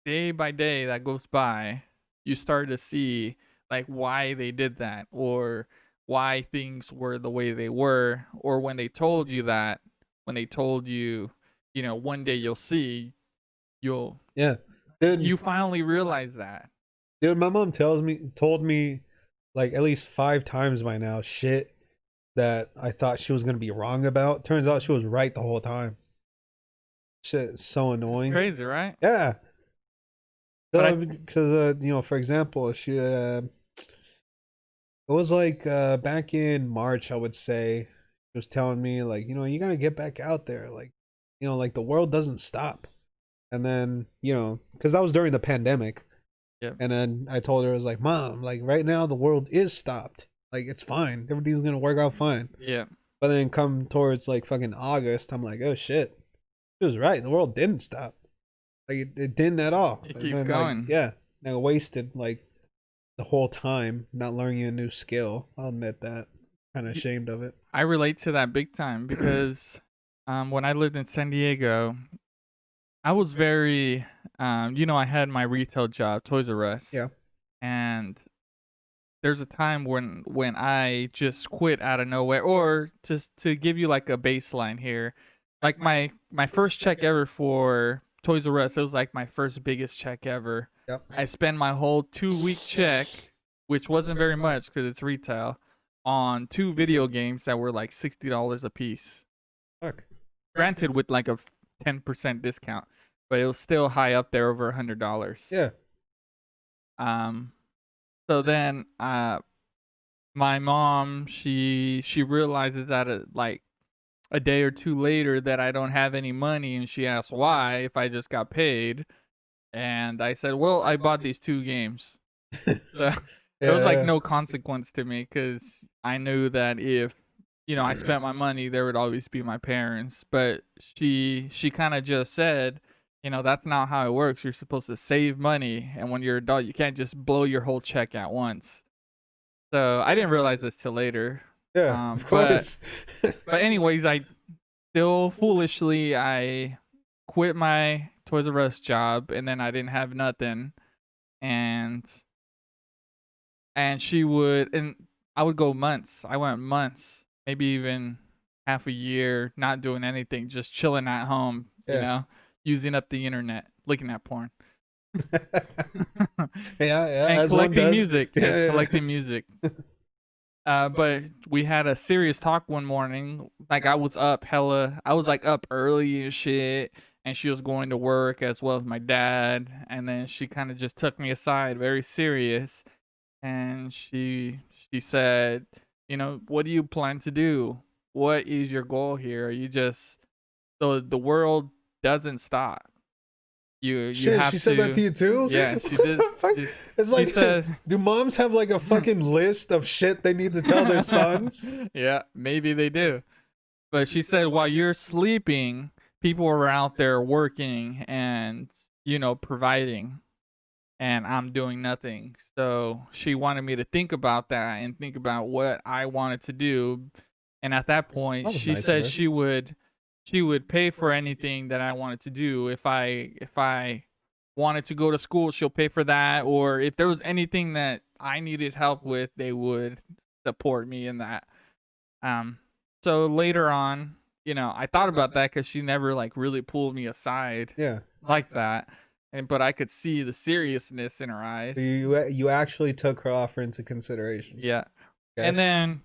Speaker 2: day by day that goes by, you start to see like why they did that, or why things were the way they were, or when they told you that, when they told you, one day you'll see, you'll
Speaker 1: yeah. Dude,
Speaker 2: you finally realize that.
Speaker 1: dude, my mom told me like at least 5 times by now shit that I thought she was gonna be wrong about. Turns out she was right the whole time. Shit, is so
Speaker 2: It's
Speaker 1: annoying.
Speaker 2: crazy, right?
Speaker 1: Yeah.
Speaker 2: But
Speaker 1: Because for example, it was like back in March, I would say, she was telling me like, you gotta get back out there, like, like the world doesn't stop. And then, because that was during the pandemic.
Speaker 2: Yeah.
Speaker 1: And then I told her, I was like, Mom, like right now the world is stopped. Like it's fine. Everything's gonna work out fine.
Speaker 2: Yeah.
Speaker 1: But then come towards like fucking August, I'm like, oh shit. She was right. The world didn't stop. Like it didn't at all.
Speaker 2: It
Speaker 1: And
Speaker 2: keeps
Speaker 1: then,
Speaker 2: going.
Speaker 1: Like, yeah. And I wasted like the whole time not learning a new skill. I'll admit that. Kind of ashamed of it.
Speaker 2: I relate to that big time because when I lived in San Diego, I was very, I had my retail job, Toys R Us.
Speaker 1: Yeah.
Speaker 2: And there's a time when I just quit out of nowhere, or just to give you like a baseline here, like my first check ever for Toys R Us, it was like my first biggest check ever.
Speaker 1: Yep.
Speaker 2: I spent my whole 2-week check, which wasn't very much because it's retail, on 2 video games that were like $60 a piece.
Speaker 1: Fuck.
Speaker 2: Granted, with like a 10% discount, but it was still high up there, over $100.
Speaker 1: Yeah.
Speaker 2: So then, my mom, she realizes that like a day or two later that I don't have any money, and she asks why if I just got paid, and I said, well, I bought these 2 games. So there was like no consequence to me because I knew that if I spent my money, there would always be my parents. But she kind of just said, that's not how it works. You're supposed to save money, and when you're an adult, you can't just blow your whole check at once. So I didn't realize this till later.
Speaker 1: Yeah, of
Speaker 2: but-
Speaker 1: course.
Speaker 2: But anyways, I still foolishly I quit my Toys R Us job, and then I didn't have nothing, and I would go months. I went months, maybe even half a year, not doing anything, just chilling at home,
Speaker 1: Yeah.
Speaker 2: using up the internet, looking at porn.
Speaker 1: Yeah,
Speaker 2: and
Speaker 1: as one
Speaker 2: collecting
Speaker 1: does.
Speaker 2: music.
Speaker 1: Yeah, yeah.
Speaker 2: Collecting music. But we had a serious talk one morning. Like I was up I was like up early and shit, and she was going to work as well as my dad. And then she kind of just took me aside, very serious, and she said, what do you plan to do? What is your goal here? You just the world doesn't stop. You
Speaker 1: Shit,
Speaker 2: have
Speaker 1: she said that to you too?
Speaker 2: Yeah, she
Speaker 1: What
Speaker 2: did.
Speaker 1: the fuck? It's
Speaker 2: She
Speaker 1: like,
Speaker 2: said,
Speaker 1: do moms have like a fucking list of shit they need to tell their sons?
Speaker 2: yeah, maybe they do. But she said while you're sleeping, people are out there working and, providing, and I'm doing nothing. So she wanted me to think about that and think about what I wanted to do. And at that point,
Speaker 1: That was
Speaker 2: she
Speaker 1: nice of
Speaker 2: said
Speaker 1: her.
Speaker 2: she would pay for anything that I wanted to do. If I wanted to go to school, she'll pay for that. Or if there was anything that I needed help with, they would support me in that. Um, so later on, I thought about that because she never like really pulled me aside
Speaker 1: Yeah.
Speaker 2: like that, but I could see the seriousness in her eyes.
Speaker 1: So you actually took her offer into consideration.
Speaker 2: Yeah.
Speaker 1: Okay.
Speaker 2: And then,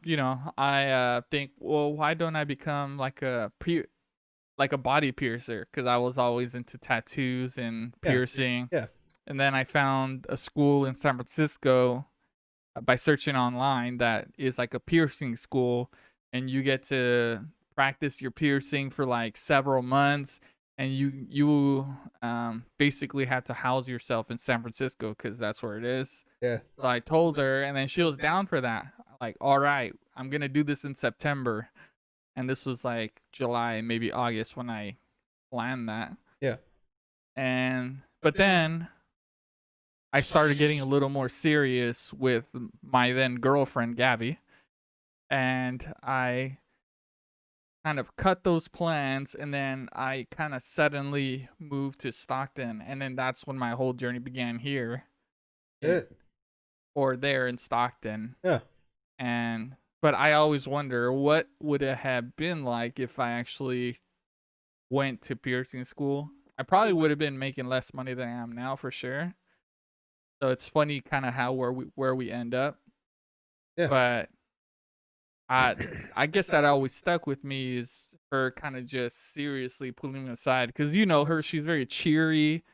Speaker 2: I think, well, why don't I become like a body piercer? Because I was always into tattoos and
Speaker 1: Yeah.
Speaker 2: piercing.
Speaker 1: Yeah.
Speaker 2: And then I found a school in San Francisco by searching online that is like a piercing school, and you get to practice your piercing for like several months, and you basically have to house yourself in San Francisco because that's where it is.
Speaker 1: Yeah.
Speaker 2: So I told her, and then she was down for that. Like, all right, I'm gonna do this in September, and this was like July, maybe August when I planned that.
Speaker 1: Yeah.
Speaker 2: But then I started getting a little more serious with my then girlfriend Gabby, and I kind of cut those plans, and then I kind of suddenly moved to Stockton, and then that's when my whole journey began here, or there in Stockton.
Speaker 1: Yeah.
Speaker 2: But I always wonder what would it have been like if I actually went to piercing school. I probably would have been making less money than I am now for sure. So it's funny kind of how where we end up.
Speaker 1: Yeah.
Speaker 2: But I guess that always stuck with me is her kind of just seriously pulling me aside because her, she's very cheery.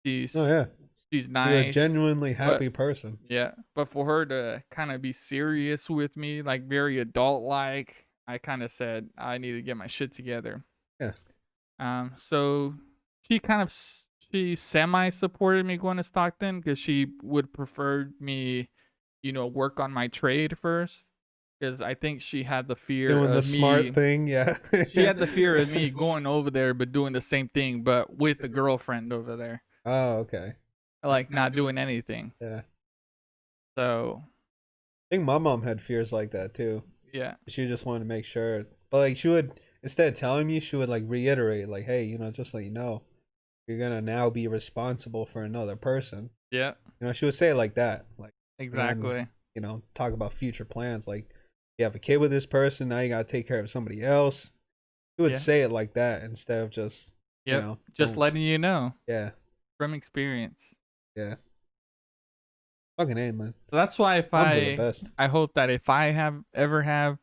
Speaker 2: She's
Speaker 1: yeah.
Speaker 2: She's
Speaker 1: nice. You're a
Speaker 2: nice.
Speaker 1: genuinely happy person.
Speaker 2: Yeah, but for her to kind of be serious with me, like very adult like, I kind of said I need to get my shit together.
Speaker 1: Yeah.
Speaker 2: So she semi supported me going to Stockton because she would prefer me, work on my trade first. Because I think she had the fear
Speaker 1: doing
Speaker 2: of
Speaker 1: the
Speaker 2: me.
Speaker 1: Smart thing, yeah.
Speaker 2: She had the fear of me going over there, but doing the same thing, but with the girlfriend over there.
Speaker 1: Oh, okay.
Speaker 2: Like not doing anything.
Speaker 1: Yeah.
Speaker 2: So
Speaker 1: I think my mom had fears like that too.
Speaker 2: Yeah.
Speaker 1: She just wanted to make sure. But like she would, instead of telling me, she would like reiterate, like, hey, just so you know, you're gonna now be responsible for another person.
Speaker 2: Yeah.
Speaker 1: She would say it like that. Like
Speaker 2: exactly.
Speaker 1: And, talk about future plans. Like, you have a kid with this person, now you gotta take care of somebody else. She would say it like that instead of just
Speaker 2: just letting you know.
Speaker 1: Yeah.
Speaker 2: From experience.
Speaker 1: Yeah. Fucking A, man.
Speaker 2: So that's why I hope that if I ever have,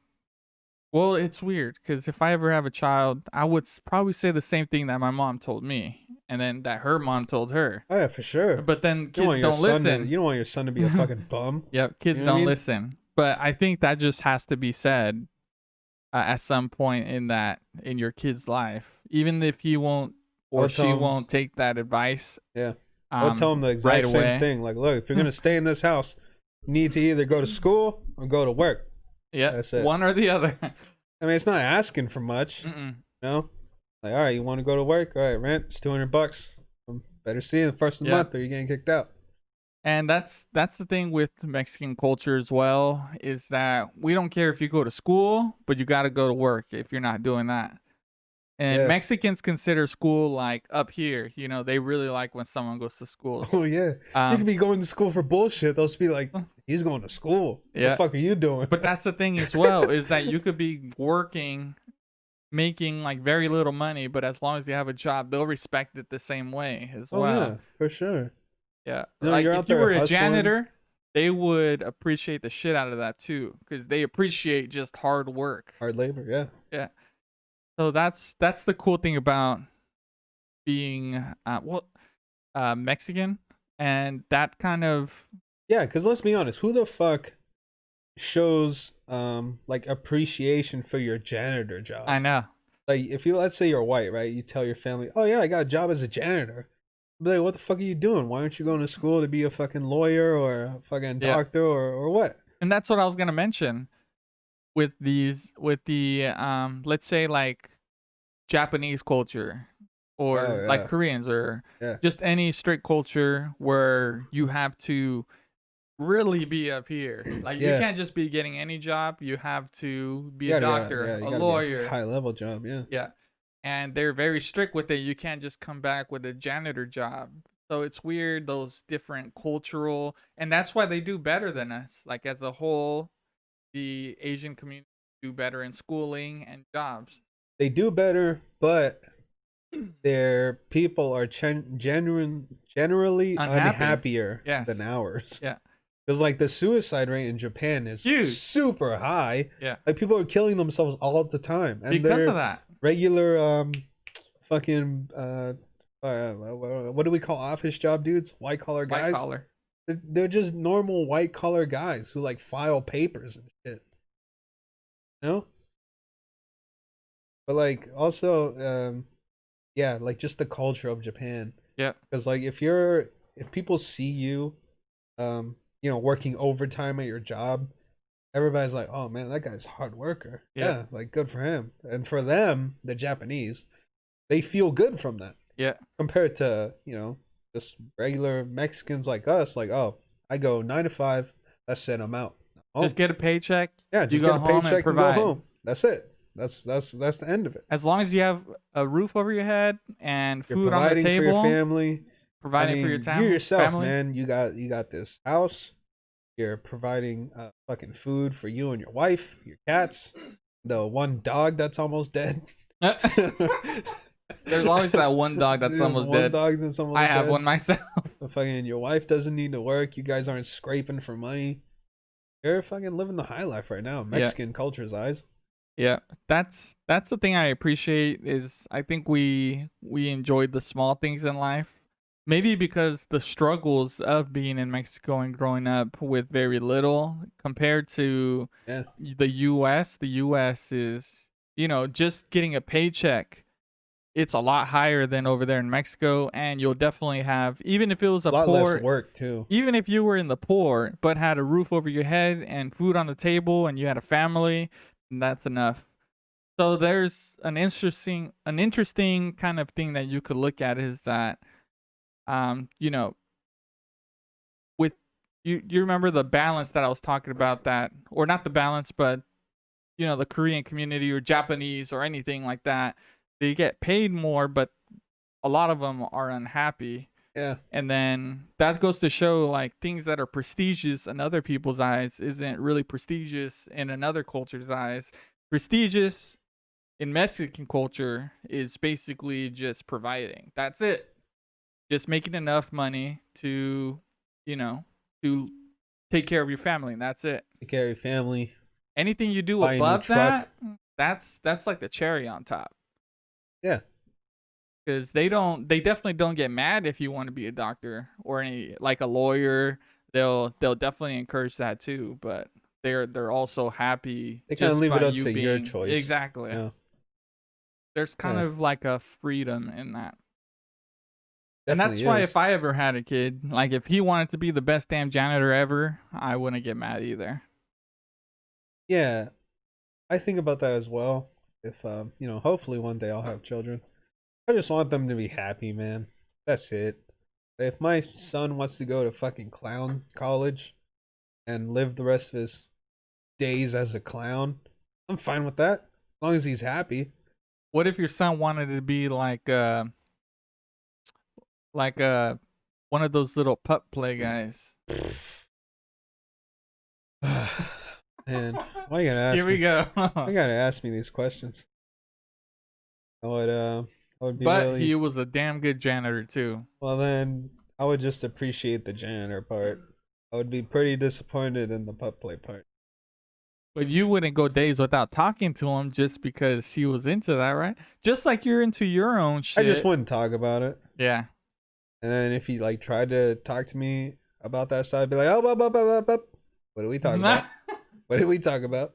Speaker 2: well, it's weird because if I ever have a child, I would probably say the same thing that my mom told me, and then that her mom told her.
Speaker 1: Oh yeah, for sure.
Speaker 2: But then kids don't listen.
Speaker 1: You don't want your son to be a fucking bum.
Speaker 2: Yep, kids don't listen. But I think that just has to be said at some point in your kid's life, even if he won't or she won't take that advice.
Speaker 1: Yeah. I'll tell them the exact same thing. Like, look, if you're gonna stay in this house, you need to either go to school or go to work.
Speaker 2: Yeah, that's it. One or the other.
Speaker 1: I mean, it's not asking for much. Like, all right, you want to go to work? All right, rent it's $200. Better see you the first of the month, or you're getting kicked out.
Speaker 2: And that's the thing with Mexican culture as well, is that we don't care if you go to school, but you got to go to work if you're not doing that. And Mexicans consider school like up here. They really like when someone goes to school.
Speaker 1: Oh, yeah. You could be going to school for bullshit. They'll just be like, he's going to school. What the fuck are you doing?
Speaker 2: But that's the thing as well, is that you could be working, making like very little money, but as long as you have a job, they'll respect it the same way as well.
Speaker 1: Yeah, for sure.
Speaker 2: Yeah. Like if you were a janitor, they would appreciate the shit out of that too, because they appreciate just hard work.
Speaker 1: Hard labor, yeah.
Speaker 2: Yeah. So that's the cool thing about being Mexican, and that kind of
Speaker 1: Yeah, because let's be honest, who the fuck shows like appreciation for your janitor job?
Speaker 2: I know.
Speaker 1: Like if you, let's say you're white, right? You tell your family, "Oh yeah, I got a job as a janitor." Be like, "What the fuck are you doing? Why aren't you going to school to be a fucking lawyer or a fucking
Speaker 2: Yeah.
Speaker 1: doctor or what?"
Speaker 2: And that's what I was gonna mention with the let's say like Japanese culture or
Speaker 1: Oh
Speaker 2: like
Speaker 1: yeah,
Speaker 2: Koreans or
Speaker 1: yeah,
Speaker 2: just any strict culture where you have to really be up here. Like you
Speaker 1: yeah.
Speaker 2: can't just be getting any job. You have to be
Speaker 1: You
Speaker 2: a
Speaker 1: gotta
Speaker 2: doctor,
Speaker 1: yeah,
Speaker 2: a
Speaker 1: you gotta be a
Speaker 2: lawyer.
Speaker 1: high level job, yeah.
Speaker 2: Yeah. And they're very strict with it. You can't just come back with a janitor job. So it's weird, those different cultural, and that's why they do better than us. Like as a whole, the Asian community do better in schooling and jobs.
Speaker 1: They do better, but their people are generally
Speaker 2: Unhappy.
Speaker 1: unhappier
Speaker 2: Yes.
Speaker 1: than ours.
Speaker 2: Yeah.
Speaker 1: Because like the suicide rate in Japan is
Speaker 2: Huge.
Speaker 1: super high.
Speaker 2: Yeah.
Speaker 1: Like people are killing themselves all the time, and
Speaker 2: Because
Speaker 1: they're
Speaker 2: of that.
Speaker 1: regular fucking what do we call office job dudes? White collar guys.
Speaker 2: White collar.
Speaker 1: They're just normal white collar guys who like file papers and shit. You know? But like also yeah, like just the culture of Japan.
Speaker 2: Yeah.
Speaker 1: Because like if people see you you know, working overtime at your job, everybody's like, "Oh man, that guy's a hard worker." Yeah, like good for him. And for them, the Japanese, they feel good from that.
Speaker 2: Yeah.
Speaker 1: Compared to, you know, just regular Mexicans like us, like, "Oh, I go 9 to 5, that's it, I'm out."
Speaker 2: Just get a paycheck.
Speaker 1: Yeah,
Speaker 2: you
Speaker 1: just
Speaker 2: go
Speaker 1: get a
Speaker 2: home
Speaker 1: paycheck
Speaker 2: and provide.
Speaker 1: go home. That's it. That's the end of it.
Speaker 2: As long as you have a roof over your head and
Speaker 1: You're
Speaker 2: food on the
Speaker 1: providing
Speaker 2: table,
Speaker 1: for your family.
Speaker 2: providing for your
Speaker 1: you yourself,
Speaker 2: family.
Speaker 1: man. You got this house. You're providing fucking food for you and your wife, your cats, the one dog that's almost dead.
Speaker 2: There's always that one dog that's almost
Speaker 1: one
Speaker 2: dead.
Speaker 1: Dog that's almost
Speaker 2: I have
Speaker 1: dead.
Speaker 2: one myself.
Speaker 1: Fucking your wife doesn't need to work. You guys aren't scraping for money. You're fucking living the high life right now, Mexican culture's eyes.
Speaker 2: Yeah, that's the thing I appreciate is I think we enjoyed the small things in life. Maybe because the struggles of being in Mexico and growing up with very little compared to the US. The US is, you know, just getting a paycheck. It's a lot higher than over there in Mexico, and you'll definitely have, even if it was a
Speaker 1: lot
Speaker 2: poor,
Speaker 1: less work too.
Speaker 2: Even if you were in the poor but had a roof over your head and food on the table and you had a family, that's enough. So there's an interesting kind of thing that you could look at is that you know, with you remember the balance that I was talking about, that, or not the balance, but you know, the Korean community or Japanese or anything like that, they get paid more, but a lot of them are unhappy.
Speaker 1: Yeah.
Speaker 2: And then that goes to show like things that are prestigious in other people's eyes isn't really prestigious in another culture's eyes. Prestigious in Mexican culture is basically just providing. That's it. Just making enough money to, you know, to take care of your family, and that's it.
Speaker 1: Take care of your family.
Speaker 2: Anything you do above that, that's like the cherry on top.
Speaker 1: Yeah.
Speaker 2: Because they definitely don't get mad if you want to be a doctor or any, like a lawyer. They'll definitely encourage that too, but they're also happy.
Speaker 1: They kind of
Speaker 2: just
Speaker 1: leave
Speaker 2: by
Speaker 1: it up
Speaker 2: you
Speaker 1: to
Speaker 2: being,
Speaker 1: your choice.
Speaker 2: Exactly.
Speaker 1: Yeah.
Speaker 2: There's kind of like a freedom in that.
Speaker 1: Definitely
Speaker 2: and that's why
Speaker 1: is.
Speaker 2: if I ever had a kid, like if he wanted to be the best damn janitor ever, I wouldn't get mad either.
Speaker 1: Yeah. I think about that as well. If you know, hopefully one day I'll have children. I just want them to be happy, man. That's it. If my son wants to go to fucking clown college and live the rest of his days as a clown, I'm fine with that. As long as he's happy.
Speaker 2: What if your son wanted to be like one of those little pup play guys?
Speaker 1: And why you gotta ask
Speaker 2: Here we go.
Speaker 1: you gotta ask me these questions? I would be
Speaker 2: but
Speaker 1: really...
Speaker 2: he was a damn good janitor too.
Speaker 1: Well then I would just appreciate the janitor part. I would be pretty disappointed in the pup play part.
Speaker 2: But you wouldn't go days without talking to him just because she was into that, right? Just like you're into your own
Speaker 1: I just
Speaker 2: shit.
Speaker 1: wouldn't talk about it.
Speaker 2: Yeah.
Speaker 1: And then if he like tried to talk to me about that stuff, I'd be like, oh, what are we talking about? What did we talk about?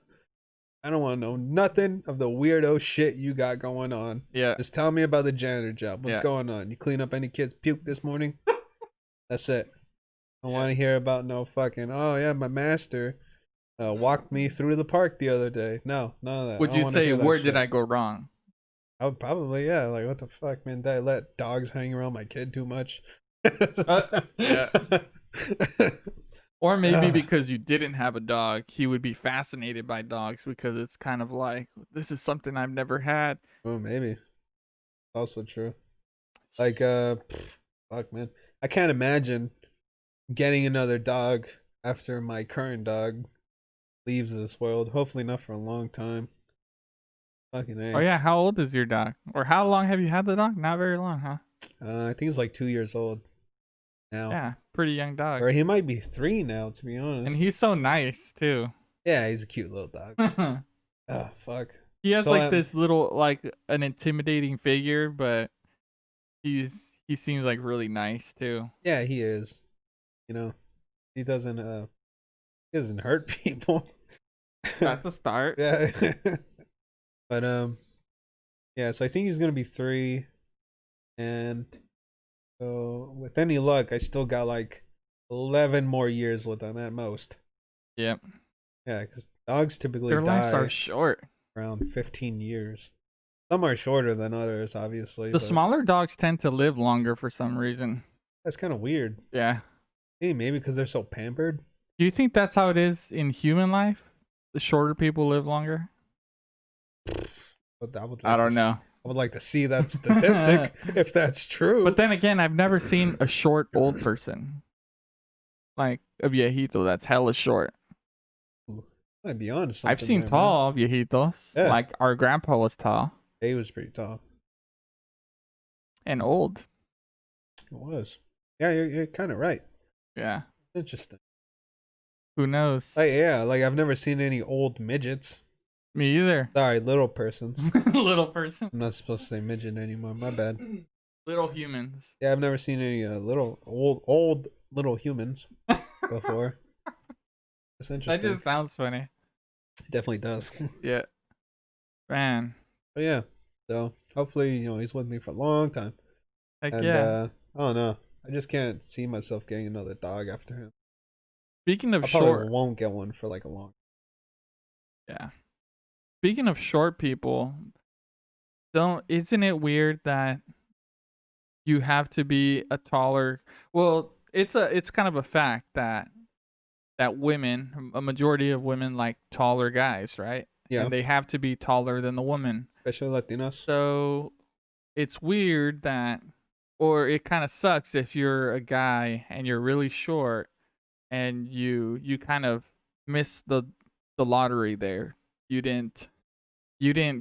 Speaker 1: I don't want to know nothing of the weirdo shit you got going on.
Speaker 2: Yeah.
Speaker 1: Just tell me about the janitor job. What's
Speaker 2: Yeah.
Speaker 1: going on? You clean up any kids' puke this morning? That's it. I don't
Speaker 2: Yeah.
Speaker 1: want to hear about no fucking, oh yeah, my master walked me through the park the other day. No, none of that.
Speaker 2: Would you say, where did I go wrong?
Speaker 1: I would probably, yeah. Like, what the fuck, man? Did I let dogs hang around my kid too much?
Speaker 2: Yeah. Or maybe because you didn't have a dog, he would be fascinated by dogs because it's kind of like, this is something I've never had.
Speaker 1: Oh, maybe. Also true. Like, fuck, man. I can't imagine getting another dog after my current dog leaves this world. Hopefully not for a long time. Fucking A.
Speaker 2: Oh yeah, how old is your dog? Or how long have you had the dog? Not very long, huh?
Speaker 1: I think he's like 2 years old now.
Speaker 2: Yeah, pretty young dog.
Speaker 1: Or he might be 3 now, to be honest.
Speaker 2: And he's so nice too.
Speaker 1: Yeah, he's a cute little dog. Oh, fuck.
Speaker 2: He has
Speaker 1: So,
Speaker 2: like this little, like an intimidating figure, but he seems like really nice too.
Speaker 1: Yeah, he is. You know, he doesn't hurt people.
Speaker 2: That's a start.
Speaker 1: Yeah. But yeah, so I think he's gonna be 3, and so with any luck, I still got like 11 more years with him at most.
Speaker 2: Yep.
Speaker 1: Yeah, because dogs typically
Speaker 2: Their lives
Speaker 1: die
Speaker 2: are short.
Speaker 1: around 15 years. Some are shorter than others, obviously.
Speaker 2: The
Speaker 1: but
Speaker 2: smaller dogs tend to live longer for some reason.
Speaker 1: that's kind of weird.
Speaker 2: Yeah.
Speaker 1: Hey, maybe because they're so pampered.
Speaker 2: Do you think that's how it is in human life? The shorter people live longer?
Speaker 1: But
Speaker 2: I don't know.
Speaker 1: I would like to see that statistic if that's true.
Speaker 2: But then again, I've never seen a short old person. Like a viejito that's hella short.
Speaker 1: I'd be honest.
Speaker 2: I've seen tall viejitos.
Speaker 1: Yeah.
Speaker 2: Like our grandpa was tall.
Speaker 1: He was pretty tall.
Speaker 2: And old.
Speaker 1: It was. Yeah, you're kind of right.
Speaker 2: Yeah.
Speaker 1: Interesting.
Speaker 2: Who knows?
Speaker 1: Like, yeah, like I've never seen any old midgets.
Speaker 2: Me either.
Speaker 1: Sorry, little persons.
Speaker 2: Little person.
Speaker 1: I'm not supposed to say midget anymore. My bad.
Speaker 2: Little humans.
Speaker 1: Yeah, I've never seen any little old little humans before. That's interesting.
Speaker 2: That just sounds funny.
Speaker 1: It definitely does.
Speaker 2: Yeah. Man.
Speaker 1: But yeah, so hopefully he's with me for a long time.
Speaker 2: Heck
Speaker 1: And
Speaker 2: yeah.
Speaker 1: I don't know. I just can't see myself getting another dog after him.
Speaker 2: Speaking of
Speaker 1: I probably
Speaker 2: short.
Speaker 1: won't get one for like a long.
Speaker 2: Yeah. Speaking of short people, isn't it weird that you have to be a taller, well, it's kind of a fact that women, a majority of women like taller guys, right?
Speaker 1: Yeah.
Speaker 2: And they have to be taller than the woman.
Speaker 1: Especially Latinos.
Speaker 2: So it's weird that, or it kind of sucks if you're a guy and you're really short and you kind of miss the lottery there. You didn't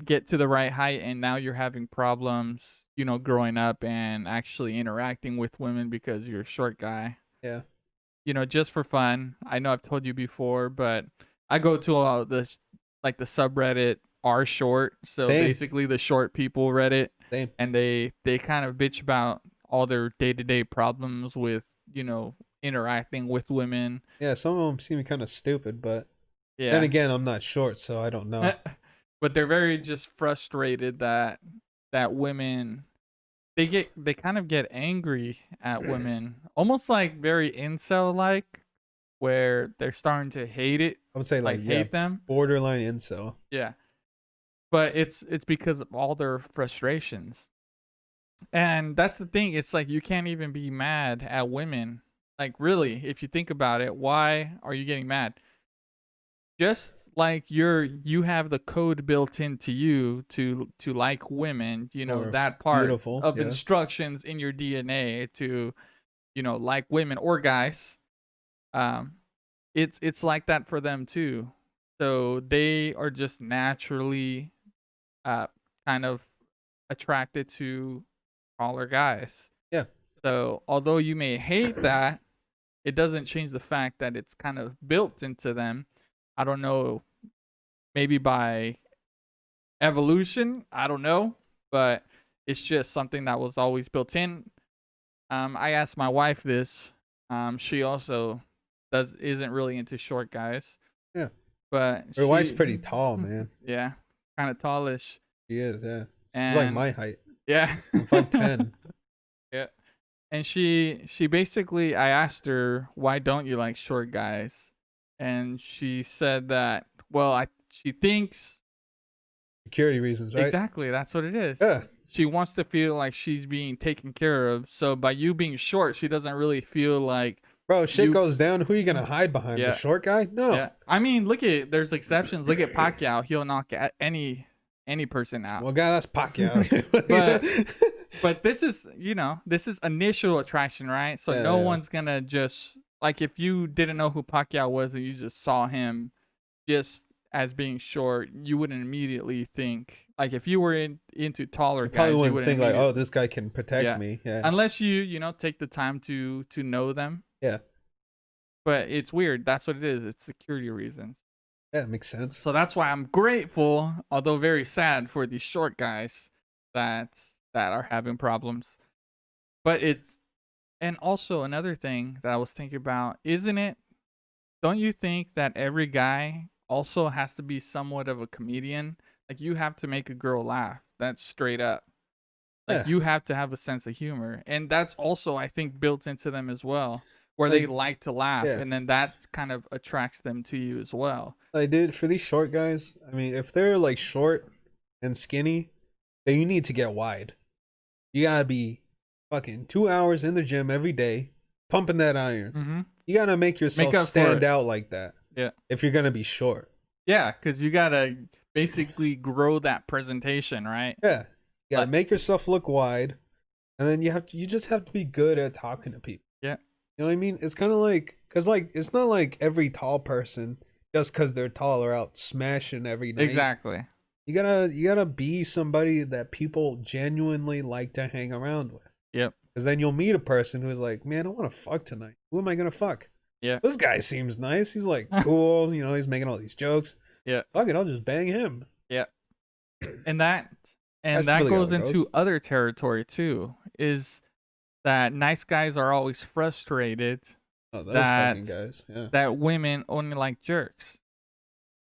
Speaker 2: get to the right height and now you're having problems, growing up and actually interacting with women because you're a short guy.
Speaker 1: Yeah.
Speaker 2: Just for fun. I know I've told you before, but I go to the subreddit r short, so
Speaker 1: Same.
Speaker 2: basically the short people Reddit.
Speaker 1: Same.
Speaker 2: And they kind of bitch about all their day-to-day problems with, interacting with women.
Speaker 1: Yeah, some of them seem kind of stupid, but
Speaker 2: Yeah.
Speaker 1: then again, I'm not short, so I don't know.
Speaker 2: But they're very just frustrated that women, they kind of get angry at women, almost like very incel like, where they're starting to hate it,
Speaker 1: I would say like
Speaker 2: hate them.
Speaker 1: borderline incel.
Speaker 2: Yeah. But it's because of all their frustrations. And that's the thing, it's like you can't even be mad at women. Like really, if you think about it, why are you getting mad? Just like you have the code built into you to like women,
Speaker 1: Or
Speaker 2: that part
Speaker 1: beautiful,
Speaker 2: of
Speaker 1: yeah.
Speaker 2: instructions in your DNA to, like women or guys. It's like that for them too. So they are just naturally kind of attracted to taller guys.
Speaker 1: Yeah.
Speaker 2: So although you may hate that, it doesn't change the fact that it's kind of built into them. I don't know, maybe by evolution, I don't know, but it's just something that was always built in. I asked my wife this. She also isn't really into short guys.
Speaker 1: Yeah.
Speaker 2: But
Speaker 1: Her wife's pretty tall, man.
Speaker 2: Yeah, kind of tallish.
Speaker 1: She is, yeah.
Speaker 2: And
Speaker 1: She's like my height.
Speaker 2: yeah.
Speaker 1: I'm 5'10".
Speaker 2: Yeah. And she basically, I asked her, why don't you like short guys? And she said that, well, she thinks
Speaker 1: Security reasons, right?
Speaker 2: exactly, that's what it is.
Speaker 1: Yeah.
Speaker 2: She wants to feel like she's being taken care of. So by you being short, she doesn't really feel like,
Speaker 1: bro, shit goes down. Who are you gonna hide behind?
Speaker 2: Yeah.
Speaker 1: The short guy? No.
Speaker 2: Yeah. I mean, there's exceptions. Look at Pacquiao. He'll knock any person out.
Speaker 1: Well, guy, that's Pacquiao.
Speaker 2: But this is, this is initial attraction, right? So no one's gonna just, like, if you didn't know who Pacquiao was and you just saw him just as being short, you wouldn't immediately think, like, if you were into taller guys, you wouldn't
Speaker 1: think like, oh, this guy can protect me. Yeah.
Speaker 2: Unless you take the time to know them.
Speaker 1: Yeah.
Speaker 2: But it's weird. That's what it is. It's security reasons.
Speaker 1: Yeah, it makes sense.
Speaker 2: So that's why I'm grateful, although very sad, for these short guys that are having problems. But and also another thing that I was thinking about, don't you think that every guy also has to be somewhat of a comedian? Like, you have to make a girl laugh. That's straight up. Like, you have to have a sense of humor. And that's also, I think, built into them as well, where they like to laugh. Yeah. And then that kind of attracts them to you as well.
Speaker 1: Dude, for these short guys, I mean, if they're like short and skinny, then you need to get wide. You gotta be fucking 2 hours in the gym every day, pumping that iron.
Speaker 2: Mm-hmm.
Speaker 1: You gotta make yourself stand out like that.
Speaker 2: Yeah.
Speaker 1: If you're gonna be short.
Speaker 2: Yeah, because you gotta basically grow that presentation, right?
Speaker 1: Yeah. You gotta make yourself look wide, and then you just have to be good at talking to people.
Speaker 2: Yeah.
Speaker 1: You know what I mean? It's kind of like, because like, it's not like every tall person, just because they're tall, are out smashing every night.
Speaker 2: Exactly.
Speaker 1: You gotta be somebody that people genuinely like to hang around with.
Speaker 2: Yep.
Speaker 1: Because then you'll meet a person who's like, man, I want to fuck tonight. Who am I gonna fuck?
Speaker 2: Yeah.
Speaker 1: This guy seems nice. He's like cool. He's making all these jokes.
Speaker 2: Yeah.
Speaker 1: Fuck it, I'll just bang him.
Speaker 2: Yeah. And that goes into other territory too. Is that nice guys are always frustrated.
Speaker 1: Oh, those fucking guys. Yeah.
Speaker 2: That women only like jerks.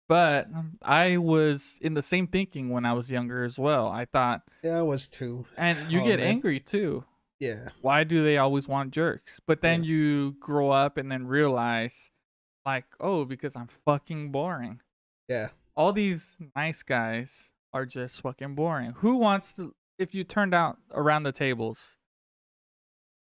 Speaker 2: But I was in the same thinking when I was younger as well. I thought.
Speaker 1: Yeah, I was too.
Speaker 2: And you get angry too.
Speaker 1: Yeah.
Speaker 2: Why do they always want jerks? But then you grow up and then realize, like, oh, because I'm fucking boring.
Speaker 1: Yeah.
Speaker 2: All these nice guys are just fucking boring. Who wants to, if you turned out around the tables,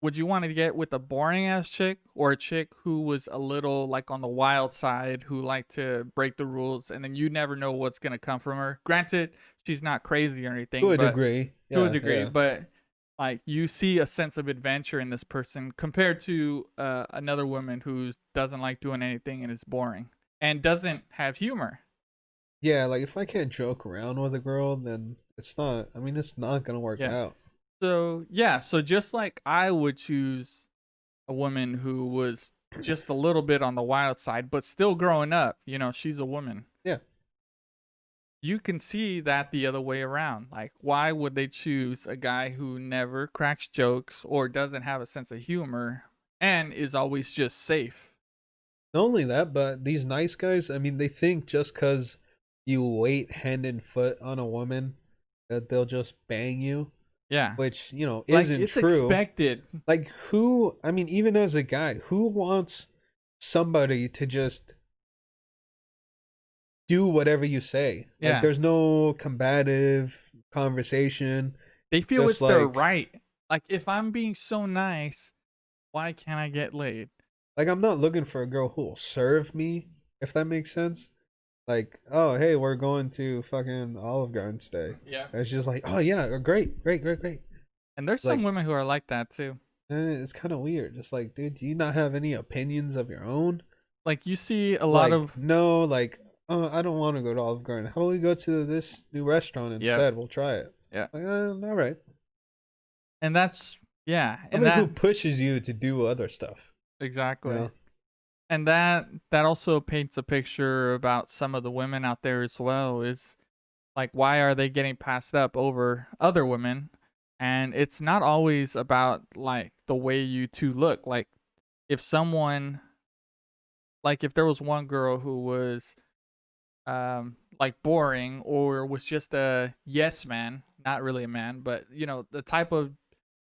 Speaker 2: would you want to get with a boring ass chick or a chick who was a little like on the wild side, who liked to break the rules, and then you never know what's going to come from her? Granted, she's not crazy or anything.
Speaker 1: To a degree.
Speaker 2: To a degree. But like, you see a sense of adventure in this person compared to another woman who doesn't like doing anything and is boring and doesn't have humor.
Speaker 1: Yeah, like if I can't joke around with a girl, then it's not going to work out.
Speaker 2: So just like I would choose a woman who was just a little bit on the wild side, but still growing up, she's a woman.
Speaker 1: Yeah.
Speaker 2: You can see that the other way around. Like, why would they choose a guy who never cracks jokes or doesn't have a sense of humor and is always just safe?
Speaker 1: Not only that, but these nice guys, I mean, they think just because you wait hand and foot on a woman that they'll just bang you.
Speaker 2: Yeah.
Speaker 1: Which, isn't
Speaker 2: it's
Speaker 1: true.
Speaker 2: It's expected.
Speaker 1: Like, even as a guy, who wants somebody to just do whatever you say?
Speaker 2: Yeah.
Speaker 1: Like, there's no combative conversation.
Speaker 2: They feel it's their right. Like, if I'm being so nice, why can't I get laid?
Speaker 1: Like, I'm not looking for a girl who will serve me, if that makes sense. Like, oh, hey, we're going to fucking Olive Garden today.
Speaker 2: Yeah.
Speaker 1: It's just like, oh, yeah, great.
Speaker 2: And there's some women who are like that, too.
Speaker 1: And it's kind of weird. Just like, dude, do you not have any opinions of your own?
Speaker 2: Like, you see a lot of...
Speaker 1: No, like, oh, I don't want to go to Olive Garden. How about we go to this new restaurant instead? Yep. We'll try it.
Speaker 2: Yeah.
Speaker 1: Like, all right.
Speaker 2: And that's... Yeah.
Speaker 1: And who pushes you to do other stuff?
Speaker 2: Exactly.
Speaker 1: know?
Speaker 2: And that also paints a picture about some of the women out there as well, is like, why are they getting passed up over other women? And it's not always about like the way you two look. Like, if someone, like if there was one girl who was like boring, or was just a yes man, not really a man, but the type of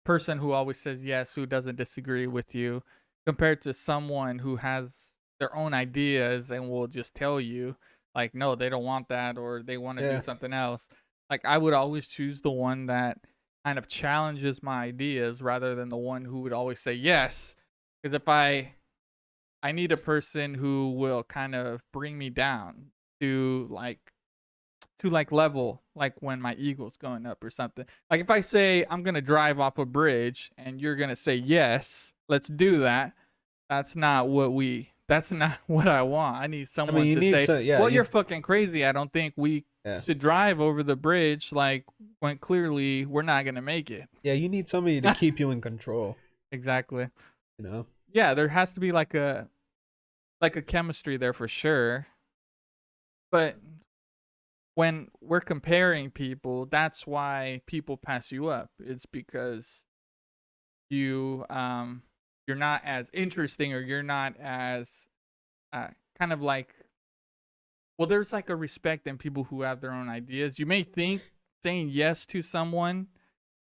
Speaker 2: person who always says yes, who doesn't disagree with you, compared to someone who has their own ideas and will just tell you like, no, they don't want that, or they want to do
Speaker 1: Yeah.
Speaker 2: something else. Like, I would always choose the one that kind of challenges my ideas rather than the one who would always say yes. Because if I need a person who will kind of bring me down to like level, like when my ego's going up or something. Like, if I say I'm gonna drive off a bridge and you're gonna say yes, let's do that. That's not what we. That's not what I want. I need someone
Speaker 1: you
Speaker 2: to
Speaker 1: need
Speaker 2: say,
Speaker 1: yeah,
Speaker 2: "Well, you're fucking crazy. I don't think we
Speaker 1: yeah.
Speaker 2: should drive over the bridge." Like, when clearly we're not gonna make it.
Speaker 1: Yeah, you need somebody to keep you in control.
Speaker 2: Exactly.
Speaker 1: You know?
Speaker 2: Yeah, there has to be like a chemistry there for sure. But when we're comparing people, that's why people pass you up. It's because you're not as interesting, or you're not as kind of like, well, there's like a respect in people who have their own ideas. You may think saying yes to someone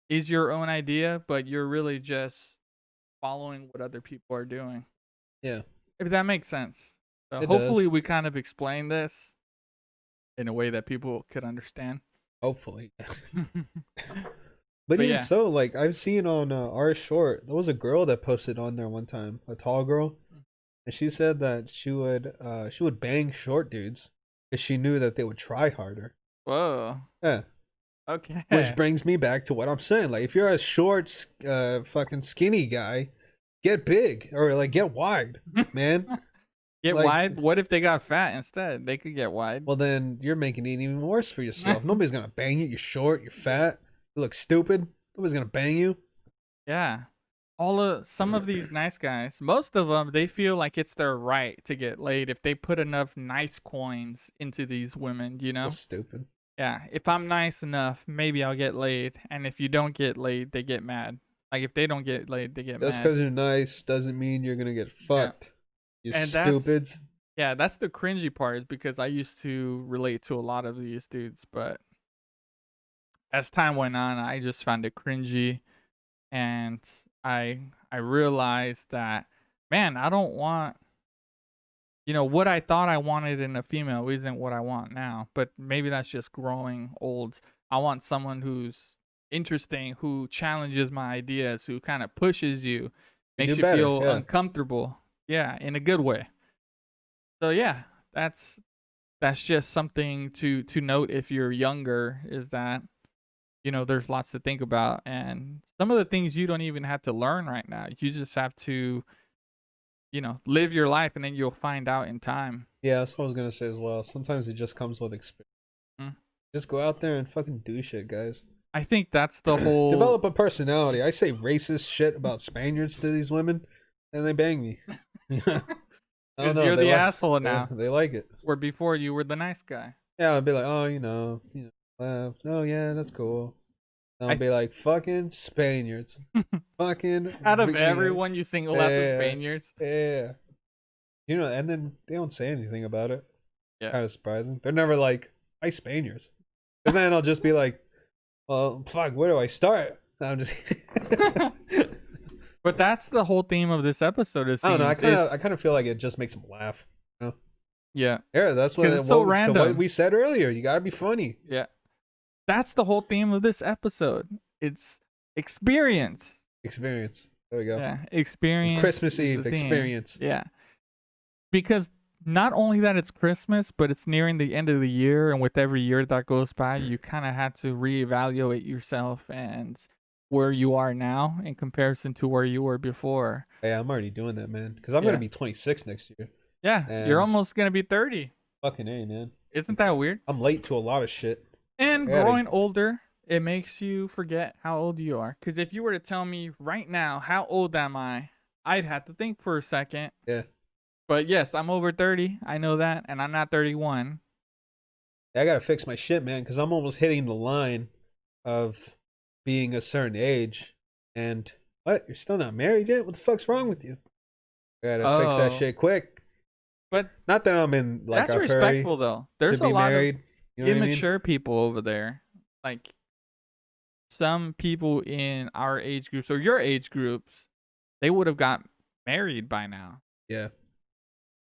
Speaker 2: is your own idea, but you're really just following what other people are doing.
Speaker 1: Yeah.
Speaker 2: If that makes sense. So
Speaker 1: It
Speaker 2: hopefully
Speaker 1: does.
Speaker 2: we kind of explain this in a way that people could understand.
Speaker 1: Hopefully.
Speaker 2: But
Speaker 1: But even
Speaker 2: yeah.
Speaker 1: so, like I've seen on our short, there was a girl that posted on there one time, a tall girl, and she said that she would bang short dudes because she knew that they would try harder.
Speaker 2: Whoa.
Speaker 1: Yeah.
Speaker 2: Okay.
Speaker 1: Which brings me back to what I'm saying. Like, if you're a short, fucking skinny guy, get big or like get wide, man.
Speaker 2: Get
Speaker 1: Like,
Speaker 2: wide. What if they got fat instead? They could get wide.
Speaker 1: well, then you're making it even worse for yourself. Nobody's gonna bang you. You're short. You're fat. You look stupid. Nobody's gonna bang you.
Speaker 2: Yeah. Some of these nice guys, most of them, they feel like it's their right to get laid if they put enough nice coins into these women,
Speaker 1: That's stupid.
Speaker 2: Yeah, if I'm nice enough, maybe I'll get laid. And if you don't get laid, they get mad. Like, if they don't get laid, they get
Speaker 1: Just
Speaker 2: mad.
Speaker 1: because you're nice doesn't mean you're gonna get fucked. You
Speaker 2: And
Speaker 1: stupids.
Speaker 2: that's the cringy part, is because I used to relate to a lot of these dudes, but as time went on, I just found it cringy, and I realized that, man, I don't want, what I thought I wanted in a female isn't what I want now. But maybe that's just growing old. I want someone who's interesting, who challenges my ideas, who kind of pushes you, makes you
Speaker 1: better,
Speaker 2: feel
Speaker 1: yeah.
Speaker 2: uncomfortable. Yeah, in a good way. So yeah, that's just something to note if you're younger, is that there's lots to think about, and some of the things you don't even have to learn right now. You just have to live your life, and then you'll find out in time.
Speaker 1: Yeah, that's what I was gonna say as well. Sometimes it just comes with experience.
Speaker 2: Mm.
Speaker 1: Just go out there and fucking do shit, guys.
Speaker 2: I think that's the whole
Speaker 1: Develop a personality. I say racist shit about Spaniards to these women, and they bang me. I don't
Speaker 2: because
Speaker 1: know,
Speaker 2: you're
Speaker 1: they
Speaker 2: the
Speaker 1: like-
Speaker 2: asshole
Speaker 1: yeah,
Speaker 2: now.
Speaker 1: they like it.
Speaker 2: Where before you were the nice guy.
Speaker 1: Yeah, I'd be like, oh, oh yeah, that's cool. And I'll be like, fucking Spaniards, fucking.
Speaker 2: Out of
Speaker 1: you know,
Speaker 2: everyone, you single out the
Speaker 1: Yeah.
Speaker 2: Spaniards.
Speaker 1: Yeah. And then they don't say anything about it.
Speaker 2: Yeah.
Speaker 1: Kind of surprising. They're never like, "Hi, Spaniards," because then I'll just be like, "Well, fuck, where do I start?" I'm just.
Speaker 2: But that's the whole theme of this episode. It seems.
Speaker 1: I don't know. I kind of feel like it just makes them laugh.
Speaker 2: Yeah.
Speaker 1: Yeah, that's what.
Speaker 2: 'Cause it's so
Speaker 1: to
Speaker 2: random.
Speaker 1: what we said earlier. You gotta be funny.
Speaker 2: Yeah. That's the whole theme of this episode. It's experience.
Speaker 1: Experience. There we go.
Speaker 2: Yeah, experience.
Speaker 1: Christmas
Speaker 2: is the
Speaker 1: Eve
Speaker 2: theme.
Speaker 1: experience.
Speaker 2: Yeah. Because not only that it's Christmas, but it's nearing the end of the year, and with every year that goes by, you kind of have to reevaluate yourself and where you are now in comparison to where you were before.
Speaker 1: Yeah, I'm already doing that, man. Because I'm
Speaker 2: Yeah.
Speaker 1: gonna be 26 next year.
Speaker 2: Yeah,
Speaker 1: And-
Speaker 2: you're almost gonna be 30.
Speaker 1: Fucking A, man.
Speaker 2: Isn't that weird?
Speaker 1: I'm late to a lot of shit.
Speaker 2: And
Speaker 1: Yeah,
Speaker 2: growing older, it makes you forget how old you are. Because if you were to tell me right now, how old am I? I'd have to think for a second.
Speaker 1: Yeah.
Speaker 2: But yes, I'm over 30. I know that, and I'm not 31.
Speaker 1: I gotta fix my shit, man, because I'm almost hitting the line of being a certain age. And what? You're still not married yet? What the fuck's wrong with you? I gotta fix that
Speaker 2: Oh.
Speaker 1: shit quick.
Speaker 2: But
Speaker 1: Not that I'm in like
Speaker 2: that's
Speaker 1: a hurry
Speaker 2: respectful though. There's
Speaker 1: to
Speaker 2: a
Speaker 1: be
Speaker 2: lot
Speaker 1: married.
Speaker 2: of
Speaker 1: You know what I mean?
Speaker 2: immature people over there. Like some people in our age groups or your age groups, they would have got married by now.
Speaker 1: Yeah.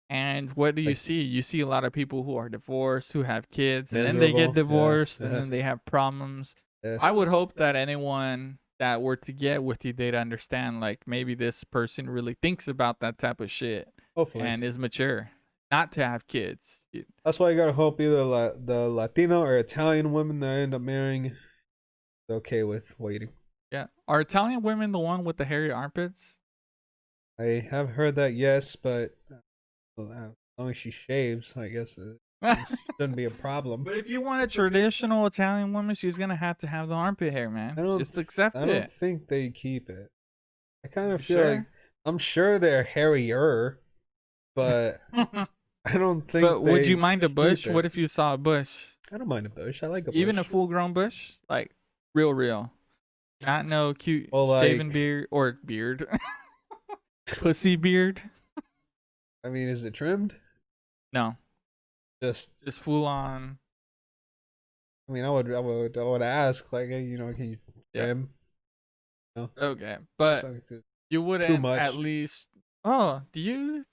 Speaker 2: And what do you
Speaker 1: Like-
Speaker 2: see? You see a lot of people who are divorced, who have kids, and then they
Speaker 1: Miserable.
Speaker 2: get divorced, and
Speaker 1: Yeah.
Speaker 2: then they have problems.
Speaker 1: Yeah.
Speaker 2: I would hope that anyone that were to get with you, they'd understand, like, maybe this person really thinks about that type of shit
Speaker 1: Hopefully.
Speaker 2: and is mature, not to have kids.
Speaker 1: That's why you gotta hope either the Latino or Italian woman that I end up marrying is okay with waiting.
Speaker 2: Yeah. Are Italian women the one with the hairy armpits?
Speaker 1: I have heard that, yes, but as long as she shaves, I guess it shouldn't be a problem.
Speaker 2: But if you want a traditional Italian woman, she's gonna have to have the armpit hair, man.
Speaker 1: I don't-
Speaker 2: Just accept
Speaker 1: I don't
Speaker 2: it.
Speaker 1: think they keep it. I kind of
Speaker 2: You
Speaker 1: feel
Speaker 2: sure?
Speaker 1: like I'm sure they're hairier, but I don't think.
Speaker 2: But would
Speaker 1: they
Speaker 2: you mind a
Speaker 1: keep
Speaker 2: bush?
Speaker 1: it.
Speaker 2: What if you saw a bush?
Speaker 1: I don't mind a bush. I like a
Speaker 2: Even a
Speaker 1: bush.
Speaker 2: full-grown bush, like real, not no cute
Speaker 1: Well,
Speaker 2: shaven
Speaker 1: like-
Speaker 2: beard or beard, pussy beard.
Speaker 1: I mean, is it trimmed?
Speaker 2: No,
Speaker 1: Just,
Speaker 2: just full on.
Speaker 1: I mean, I would ask, like, hey, can you
Speaker 2: Yeah.
Speaker 1: trim?
Speaker 2: Okay, but
Speaker 1: So, I
Speaker 2: you wouldn't
Speaker 1: much.
Speaker 2: at least. Oh, do you?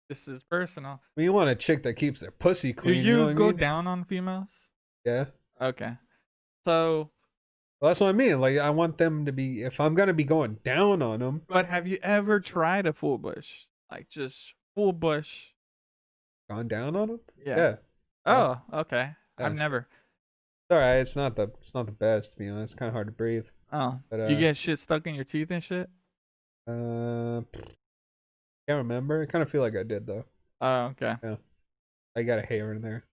Speaker 2: This is personal.
Speaker 1: mean, you want a chick that keeps their pussy
Speaker 2: Do
Speaker 1: clean.
Speaker 2: you
Speaker 1: you know what I
Speaker 2: go
Speaker 1: mean?
Speaker 2: down on females?
Speaker 1: Yeah.
Speaker 2: Okay, so
Speaker 1: Well, that's what I mean. Like, I want them to be. If I'm gonna be going down on them,
Speaker 2: but have you ever tried a full bush? Like just full bush?
Speaker 1: gone down on them.
Speaker 2: Yeah.
Speaker 1: Yeah.
Speaker 2: Oh, okay.
Speaker 1: Yeah.
Speaker 2: I've never.
Speaker 1: It's all right. It's not the best, to be honest. It's kind of hard to breathe.
Speaker 2: Oh,
Speaker 1: But
Speaker 2: you get shit stuck in your teeth and shit.
Speaker 1: Can't remember. I kind of feel like I did though.
Speaker 2: Oh, okay.
Speaker 1: I got a hair in there.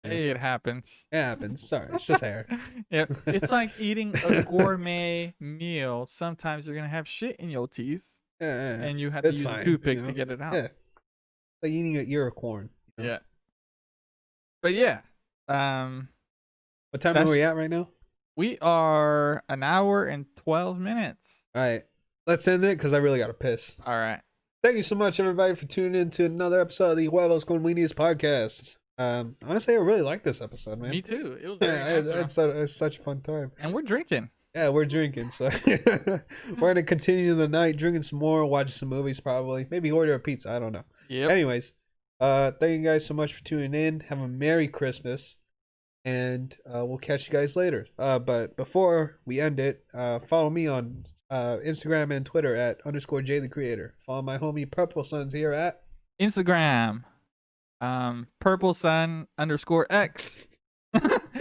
Speaker 1: Yeah.
Speaker 2: Hey, it happens.
Speaker 1: It happens. Sorry, it's just hair.
Speaker 2: Yeah, it's like eating a gourmet meal. Sometimes you're gonna have shit in your teeth,
Speaker 1: Yeah,
Speaker 2: and you have to
Speaker 1: It's
Speaker 2: use
Speaker 1: fine,
Speaker 2: a toothpick
Speaker 1: you
Speaker 2: to
Speaker 1: know?
Speaker 2: get it out.
Speaker 1: yeah. Like eating an ear of corn. you know?
Speaker 2: Yeah. But yeah,
Speaker 1: What time are we
Speaker 2: That's-
Speaker 1: at right now?
Speaker 2: we are an hour and 12 minutes.
Speaker 1: All right, let's end it because I really got to piss.
Speaker 2: All right.
Speaker 1: Thank you so much, everybody, for tuning in to another episode of the Huevos con Weenies podcast. Honestly, I really like this episode, man.
Speaker 2: Me too. It was
Speaker 1: Yeah,
Speaker 2: very
Speaker 1: I
Speaker 2: nice, bro.
Speaker 1: had such a fun time.
Speaker 2: And we're drinking.
Speaker 1: Yeah, we're drinking, so we're gonna continue the night drinking some more, watching some movies, probably, maybe order a pizza. I don't know.
Speaker 2: Yep.
Speaker 1: Anyways, thank you guys so much for tuning in. Have a Merry Christmas, and we'll catch you guys later. But before we end it, follow me on Instagram and Twitter at _J the Creator. Follow my homie Purple Sons here at
Speaker 2: Instagram, purple sun _X.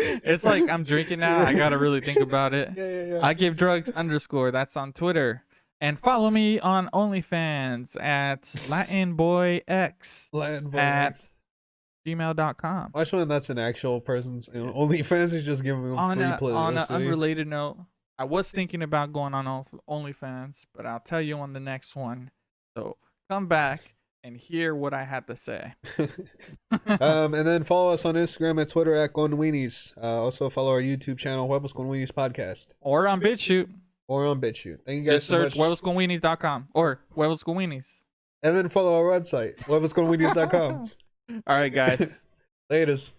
Speaker 2: It's like I'm drinking now. I gotta really think about it.
Speaker 1: yeah.
Speaker 2: I give drugs _ that's on Twitter. And follow me on OnlyFans at LatinBoyX
Speaker 1: Latin
Speaker 2: at
Speaker 1: Boys.
Speaker 2: gmail.com.
Speaker 1: Watch when that's an actual person's OnlyFans is just giving them
Speaker 2: On
Speaker 1: free
Speaker 2: a,
Speaker 1: publicity.
Speaker 2: on an unrelated note, I was thinking about going on OnlyFans, but I'll tell you on the next one. So come back and hear what I had to say.
Speaker 1: And then follow us on Instagram and Twitter at Golden Weenies. Also follow our YouTube channel, Huevos con Weenies Podcast,
Speaker 2: Or on BitChute.
Speaker 1: or on BitChute. Thank you guys
Speaker 2: Just
Speaker 1: so
Speaker 2: search
Speaker 1: much.
Speaker 2: huevosconweenies.com or huevosconweenies.
Speaker 1: And then follow our website, huevosconweenies.com.
Speaker 2: All right, guys.
Speaker 1: Laters.